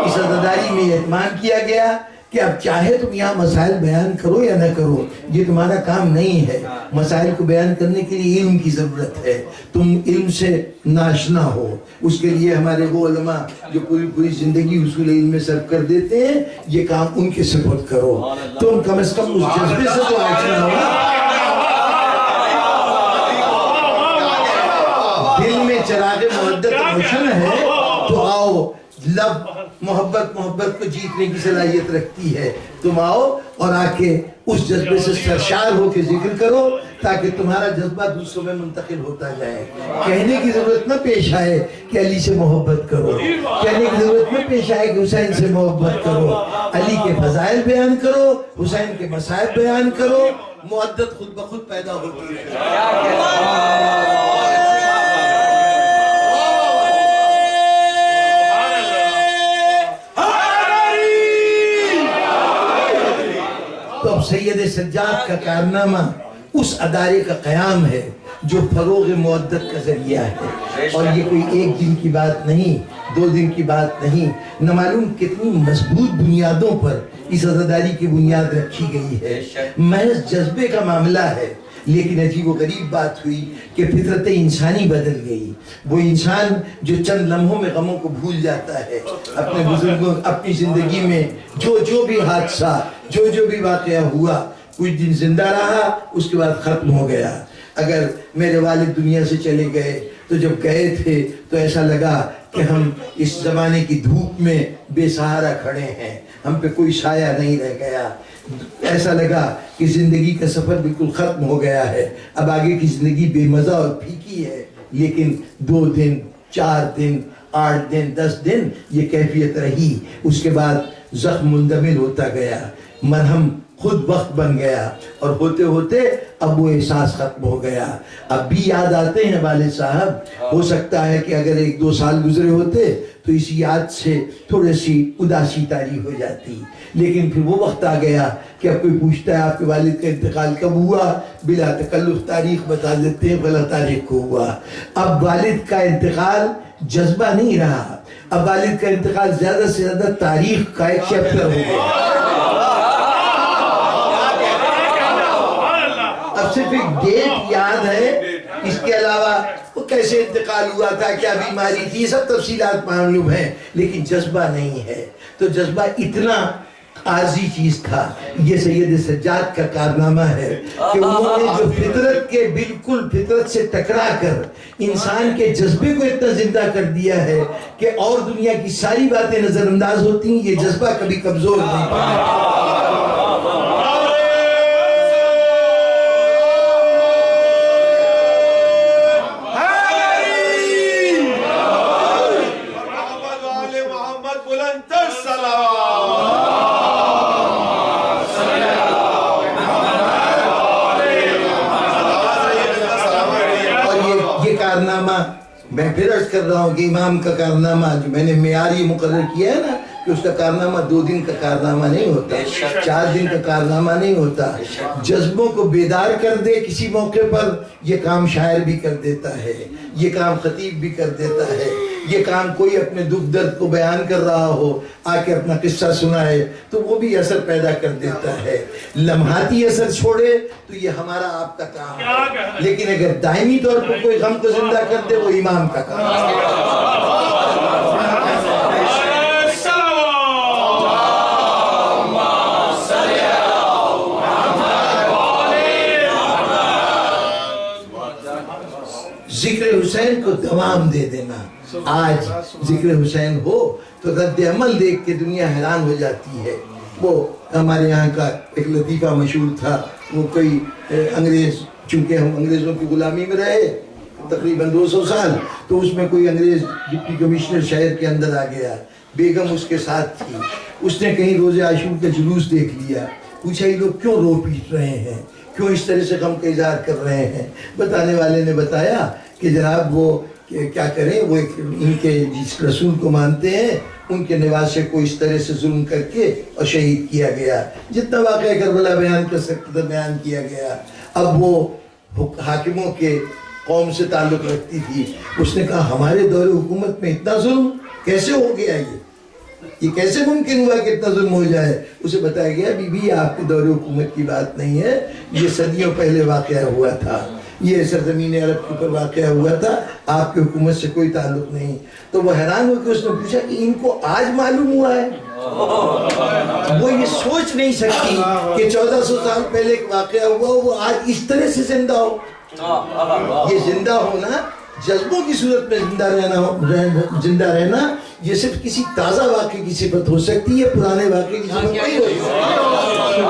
اس عزاداری میں اہتمام کیا گیا کہ اب چاہے تم یہاں مسائل بیان کرو یا نہ کرو، یہ تمہارا کام نہیں ہے۔ مسائل کو بیان کرنے کے لیے علم کی ضرورت ہے، تم علم سے ناشنا ہو۔ اس کے لیے ہمارے وہ علماء جو پوری زندگی اصول علم میں صرف کر دیتے ہیں، یہ کام ان کے سپورٹ کرو۔ تم کم از کم اس جذبے سے تو آشنا ہو۔ دل میں چراغ مودت روشن ہے تو آؤ، لب محبت کو جیتنے کی صلاحیت رکھتی ہے، تم آؤ اور آ کے اس جذبے سے سرشار ہو کے ذکر کرو تاکہ تمہارا جذبہ دوسروں میں منتقل ہوتا جائے۔ کہنے کی ضرورت نہ پیش آئے کہ علی سے محبت کرو، کہنے کی ضرورت نہ پیش آئے کہ حسین سے محبت کرو، علی کے فضائل بیان کرو، حسین کے مصائب بیان کرو، مودت خود بخود پیدا ہوتی ہے۔ تو اب سید سجاد کا کارنامہ اس ادارے کا قیام ہے جو فروغ مودت کا ذریعہ ہے، اور یہ کوئی 1 دن کی بات نہیں، 2 دن کی بات نہیں، نہ معلوم کتنی مضبوط بنیادوں پر اس عزاداری کی بنیاد رکھی گئی ہے۔ محض جذبے کا معاملہ ہے، لیکن عجیب و غریب بات ہوئی کہ فطرت انسانی بدل گئی۔ وہ انسان جو چند لمحوں میں غموں کو بھول جاتا ہے، اپنے بزرگوں اپنی زندگی میں جو بھی حادثہ، جو بھی واقعہ ہوا، کچھ دن زندہ رہا، اس کے بعد ختم ہو گیا۔ اگر میرے والد دنیا سے چلے گئے تو جب گئے تھے تو ایسا لگا کہ ہم اس زمانے کی دھوپ میں بے سہارا کھڑے ہیں، ہم پہ کوئی سایہ نہیں رہ گیا۔ ایسا لگا کہ زندگی کا سفر بالکل ختم ہو گیا ہے، اب آگے کی زندگی بے مزہ اور پھیکی ہے۔ لیکن 2 دن، 4 دن، 8 دن، 10 دن یہ کیفیت رہی، اس کے بعد زخم مندمل ہوتا گیا، مرہم خود وقت بن گیا، اور ہوتے ہوتے اب وہ احساس ختم ہو گیا۔ اب بھی یاد آتے ہیں والد صاحب، ہو سکتا ہے کہ اگر 1-2 سال گزرے ہوتے تو اس یاد سے تھوڑی سی اداسی طاری ہو جاتی، لیکن پھر وہ وقت آ گیا کہ اب کوئی پوچھتا ہے آپ کے والد کا انتقال کب ہوا، بلا تکلف تاریخ بتا دیتے ہیں، بلا تاریخ کو ہوا۔ اب والد کا انتقال جذبہ نہیں رہا، اب والد کا انتقال زیادہ سے زیادہ تاریخ کا ایک چیپٹر ہو گیا۔ اب صرف ایک ڈیٹ یاد ہے، اس کے علاوہ وہ کیسے انتقال ہوا تھا، کیا بیماری تھی، سب تفصیلات معلوم ہیں، لیکن جذبہ نہیں ہے۔ تو جذبہ اتنا عارضی چیز تھا۔ یہ سید سجاد کا کارنامہ ہے کہ انہوں نے جو فطرت کے بالکل فطرت سے ٹکرا کر انسان کے جذبے کو اتنا زندہ کر دیا ہے کہ اور دنیا کی ساری باتیں نظر انداز ہوتی ہیں، یہ جذبہ کبھی کمزور نہیں پایا۔ میں پھر عرض کر رہا ہوں کہ امام کا کارنامہ جو میں نے معیاری مقرر کیا ہے نا کہ اس کا کارنامہ 2 دن کا کارنامہ نہیں ہوتا، 4 دن کا کارنامہ نہیں ہوتا۔ جذبوں کو بیدار کر دے کسی موقع پر، یہ کام شاعر بھی کر دیتا ہے، یہ کام خطیب بھی کر دیتا ہے، یہ کام کوئی اپنے دکھ درد کو بیان کر رہا ہو، آ کے اپنا قصہ سنائے تو وہ بھی اثر پیدا کر دیتا ہے. لمحاتی اثر چھوڑے تو یہ ہمارا آپ کا کام ہے، لیکن اگر دائمی طور پر کوئی غم کو زندہ کر دے وہ امام کا کام ہے. ذکر حسین کو دوام دے دینا. آج ذکر حسین ہو تو رد عمل دیکھ کے دنیا حیران ہو جاتی ہے. وہ ہمارے یہاں کا ایک لطیفہ مشہور تھا، وہ کوئی انگریز، چونکہ ہم انگریزوں کی غلامی میں رہے تقریباً 200 سال، تو اس میں کوئی انگریز ڈپٹی کمشنر شہر کے اندر آ گیا، بیگم اس کے ساتھ تھی. اس نے کہیں روز عاشور کا جلوس دیکھ لیا، پوچھا یہ لوگ کیوں رو پیٹ رہے ہیں، کیوں اس طرح سے غم کا اظہار کر رہے ہیں. بتانے والے نے بتایا کہ جناب وہ کیا کریں، وہ ان کے جس رسول کو مانتے ہیں ان کے نواسے کو اس طرح سے ظلم کر کے اور شہید کیا گیا. جتنا واقعہ کربلا بیان کر سکتا تھا بیان کیا گیا. اب وہ حاکموں کے قوم سے تعلق رکھتی تھی. اس نے کہا ہمارے دور حکومت میں اتنا ظلم کیسے ہو گیا، یہ کیسے ممکن ہوا کہ اتنا ظلم ہو جائے. اسے بتایا گیا بی بی آپ کے دور حکومت کی بات نہیں ہے، یہ صدیوں پہلے واقعہ ہوا تھا، یہ سرزمین عرب کے اوپر واقعہ ہوا تھا، آپ کی حکومت سے کوئی تعلق نہیں. تو وہ حیران ہو کے اس نے پوچھا کہ ان کو آج معلوم ہوا ہے. وہ یہ سوچ نہیں سکتی کہ 1400 سال پہلے ایک واقعہ ہوا وہ آج اس طرح سے زندہ ہو. یہ زندہ ہونا، جذبوں کی صورت میں زندہ رہنا، یہ صرف کسی تازہ واقعے کی صفت ہو سکتی ہے، پرانے واقعے کی صفت نہیں ہو سکتی.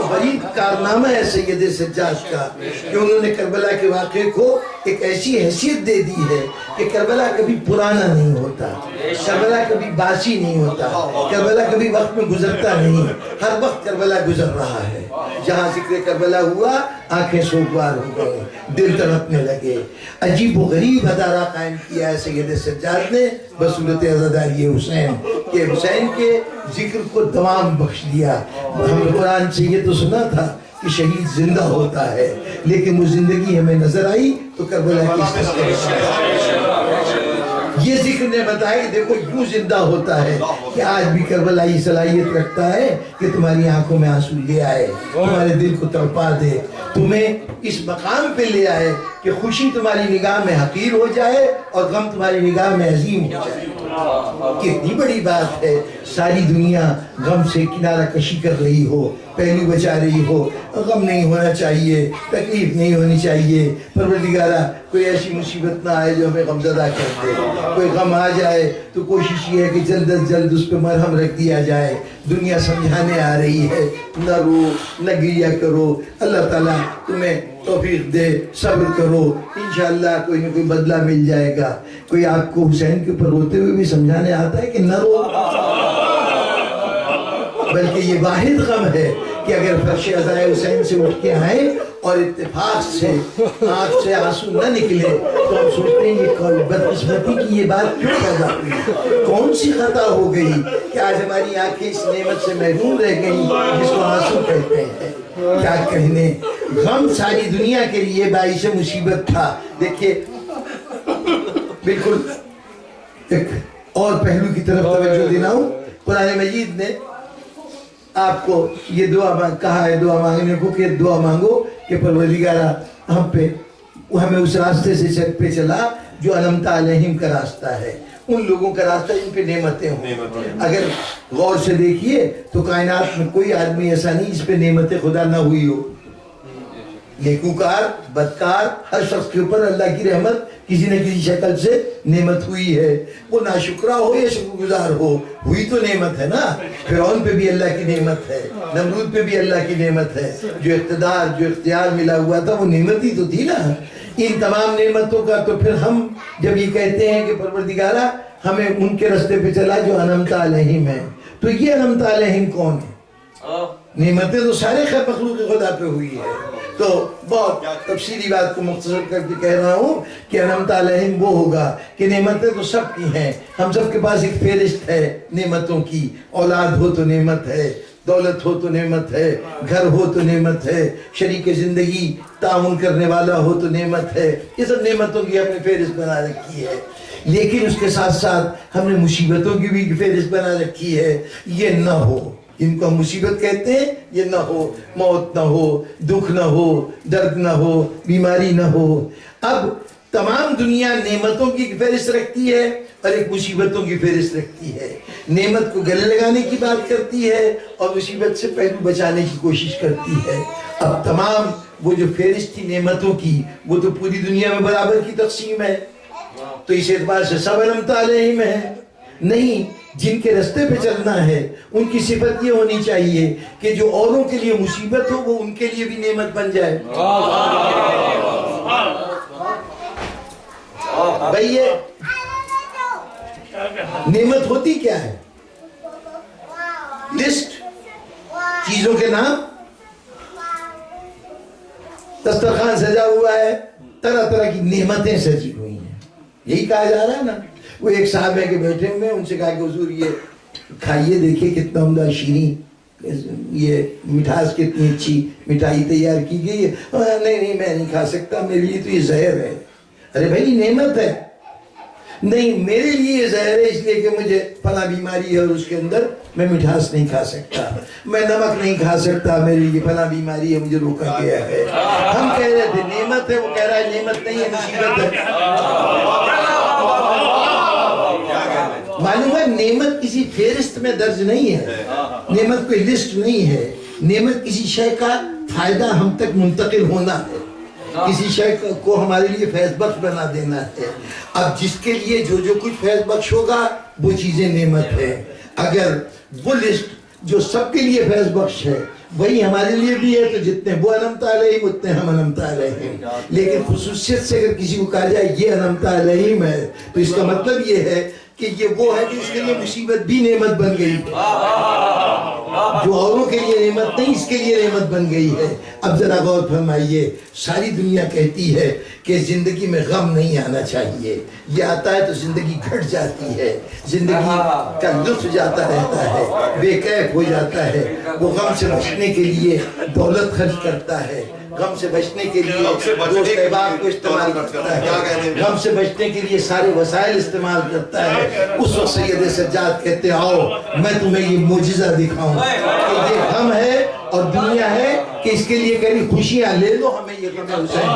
بڑی کارنامہ ہے سید سجاد کا کہ انہوں نے کربلا کے واقعے کو ایک ایسی حیثیت دے دی ہے کہ کربلا کبھی پرانا نہیں ہوتا، کربلا کبھی باسی نہیں ہوتا، کربلا کبھی وقت میں گزرتا نہیں، ہر وقت کربلا گزر رہا ہے. جہاں ذکر کربلا ہوا آنکھیں سوگوار ہو گئے، دل تڑپنے لگے. عجیب و غریب ادارہ قائم کیا ہے سید سجاد نے بصورت عزاداری حسین کہ حسین کے ذکر کو دوام بخش دیا. ہم قرآن سے یہ تو سنا تھا کہ شہید زندہ ہوتا ہے، لیکن وہ زندگی ہمیں نظر آئی تو کربلا کی یہ ذکر نے بتایا کہ دیکھو یوں زندہ ہوتا ہے کہ آج بھی کربلا یہ صلاحیت رکھتا ہے کہ تمہاری آنکھوں میں آنسو لے آئے، تمہارے دل کو تڑپا دے، تمہیں اس مقام پہ لے آئے کہ خوشی تمہاری نگاہ میں حقیر ہو جائے اور غم تمہاری نگاہ میں عظیم ہو جائے. کتنی بڑی بات ہے، ساری دنیا غم سے کنارہ کشی کر رہی ہو، پہلو بچا رہی ہو. غم نہیں ہونا چاہیے، تکلیف نہیں ہونی چاہیے. پروردگارہ کوئی ایسی مصیبت نہ آئے جو ہمیں غمزدہ کر دے. کوئی غم آ جائے تو کوشش یہ ہے کہ جلد از جلد اس پہ مرہم رکھ دیا جائے. دنیا سمجھانے آ رہی ہے، نہ رو نہ گریہ کرو، اللہ تعالیٰ تمہیں توفیق دے، صبر کرو، انشاءاللہ کوئی نہ کوئی بدلہ مل جائے گا. کوئی آپ کو حسین کے اوپر روتے ہوئے بھی سمجھانے آتا ہے کہ نہ رو، بلکہ یہ واحد غم ہے کہ اگر فرش عزائے حسین سے اٹھ کے آئیں اور اتفاق سے آنکھ سے آنسو نہ نکلے تو ہم سوچتے ہیں یہ بدقسمتی کی یہ بات کیوں پیدا ہوئی، کون سی خطا ہو گئی کہ آج ہماری آنکھیں اس نعمت سے محروم رہ گئی جس کو آنسو کہتے ہیں. کیا کہنے، غم ساری دنیا کے لیے باعث مصیبت تھا. دیکھیے بالکل ایک اور پہلو کی طرف توجہ دینا ہوں. قرآن مجید نے آپ کو یہ دعا کہا ہے دعا مانگنے کو کہ دعا مانگو کہ پروردگارہ ہم پہ ہمیں اس راستے سے پہ چلا جو انعمت علیہم کا راستہ ہے، ان لوگوں کا راستہ جن پہ نعمتیں ہوں. اگر غور سے دیکھیے تو کائنات میں کوئی آدمی ایسا نہیں جس پہ نعمت خدا نہ ہوئی ہو. نیکوکار بدکار ہر شخص کے اوپر اللہ کی رحمت کسی نہ کسی شکل سے نعمت ہوئی ہے. وہ ناشکرا ہو یا شکر گزار ہو، ہوئی تو نعمت ہے نا. فرعون پہ بھی اللہ کی نعمت ہے، نمرود پہ بھی اللہ کی نعمت ہے. جو اقتدار جو اختیار ملا ہوا تھا وہ نعمت ہی تو تھی نا. ان تمام نعمتوں کا تو پھر ہم جب یہ کہتے ہیں کہ پروردگارہ ہمیں ان کے راستے پہ چلا جو انعمت علیہم ہے، تو یہ انعمت علیہم کون ہے؟ نعمتیں تو سارے خیر مخلوق خدا پہ ہوئی ہے. تو بہت تفصیلی بات کو مختصر کر کے کہہ رہا ہوں کہ انعمت علیہم وہ ہوگا کہ نعمتیں تو سب کی ہیں، ہم سب کے پاس ایک فہرست ہے نعمتوں کی، اولاد ہو تو نعمت ہے، دولت ہو تو نعمت ہے، گھر ہو تو نعمت ہے، شریک زندگی تعاون کرنے والا ہو تو نعمت ہے، یہ سب نعمتوں کی ہم نے فہرست بنا رکھی ہے۔ لیکن اس کے ساتھ ساتھ ہم نے مصیبتوں کی بھی فہرست بنا رکھی ہے، یہ نہ ہو، ان کو ہم مصیبت کہتے ہیں، یہ نہ ہو، موت نہ ہو، دکھ نہ ہو، درد نہ ہو، بیماری نہ ہو۔ اب تمام دنیا نعمتوں کی فہرست رکھتی ہے اور ایک مصیبتوں کی فہرست رکھتی ہے، نعمت کو گلے لگانے کی بات کرتی ہے اور مصیبت سے پہلو بچانے کی کوشش کرتی ہے۔ اب تمام وہ جو فہرست تھی نعمتوں کی وہ تو پوری دنیا میں برابر کی تقسیم ہے، تو اس اعتبار سے سب انعمت علیہم ہے نہیں، جن کے رستے پہ چلنا ہے ان کی صفت یہ ہونی چاہیے کہ جو اوروں کے لیے مصیبت ہو وہ ان کے لیے بھی نعمت بن جائے۔ بھئی یہ نعمت ہوتی کیا ہے؟ لسٹ چیزوں کے نام، دسترخوان سجا ہوا ہے، طرح طرح کی نعمتیں سجی ہوئی ہیں، یہی کہا جا رہا ہے نا۔ وہ ایک صاحب ہے کہ بیٹھے ہوئے ان سے کہا کہ حضور یہ کھائیے دیکھیے کتنا عمدہ شیریں، یہ مٹھاس کتنی اچھی مٹھائی تیار کی گئی ہے۔ نہیں میں نہیں کھا سکتا، میرے لیے تو یہ زہر ہے۔ ارے بھائی نعمت ہے، نہیں میرے لیے یہ زہر ہے اس لیے کہ مجھے فلاں بیماری ہے اور اس کے اندر میں مٹھاس نہیں کھا سکتا، میں نمک نہیں کھا سکتا، میرے لیے فلاں بیماری ہے مجھے روکا گیا ہے۔ ہم کہہ رہے تھے نعمت ہے، وہ کہہ رہا ہے نعمت نہیں ہے، مصیبت ہے۔ معلوم ہے نعمت کسی فہرست میں درج نہیں ہے، نعمت کوئی لسٹ نہیں ہے، نعمت کسی شے کا فائدہ ہم تک منتقل ہونا ہے، کسی شے کو ہمارے لیے فیض بخش بنا دینا ہے۔ اب جس کے لیے جو کچھ فیض بخش ہوگا وہ چیزیں نعمت ہے۔ اگر وہ لسٹ جو سب کے لیے فیض بخش ہے وہی ہمارے لیے بھی ہے تو جتنے وہ انعمت علیہم اتنے ہم انعمت علیہم۔ لیکن خصوصیت سے اگر کسی کو کہا جائے یہ انعمت علیہم ہے تو اس کا مطلب یہ ہے کہ یہ وہ ہے کہ اس کے لیے مصیبت بھی نعمت بن گئی، جو اوروں کے لیے نعمت نہیں اس کے لیے نعمت بن گئی ہے۔ اب ذرا غور فرمائیے، ساری دنیا کہتی ہے کہ زندگی میں غم نہیں آنا چاہیے، یہ آتا ہے تو زندگی گھٹ جاتی ہے، زندگی کا لطف جاتا رہتا ہے، بے کیف ہو جاتا ہے۔ وہ غم سے بچنے کے لیے دولت خرچ کرتا ہے، غم سے بچنے کے لیے دوست احباب کو استعمال کرتا ہے، غم سے بچنے کے لیے سارے وسائل استعمال کرتا ہے۔ اس وقت سید سجاد کہتے آؤ میں تمہیں یہ معجزہ دکھاؤں کہ یہ غم ہے اور دنیا ہے کہ اس کے لیے کہیں خوشیاں لے لو، ہمیں یہ غم حسین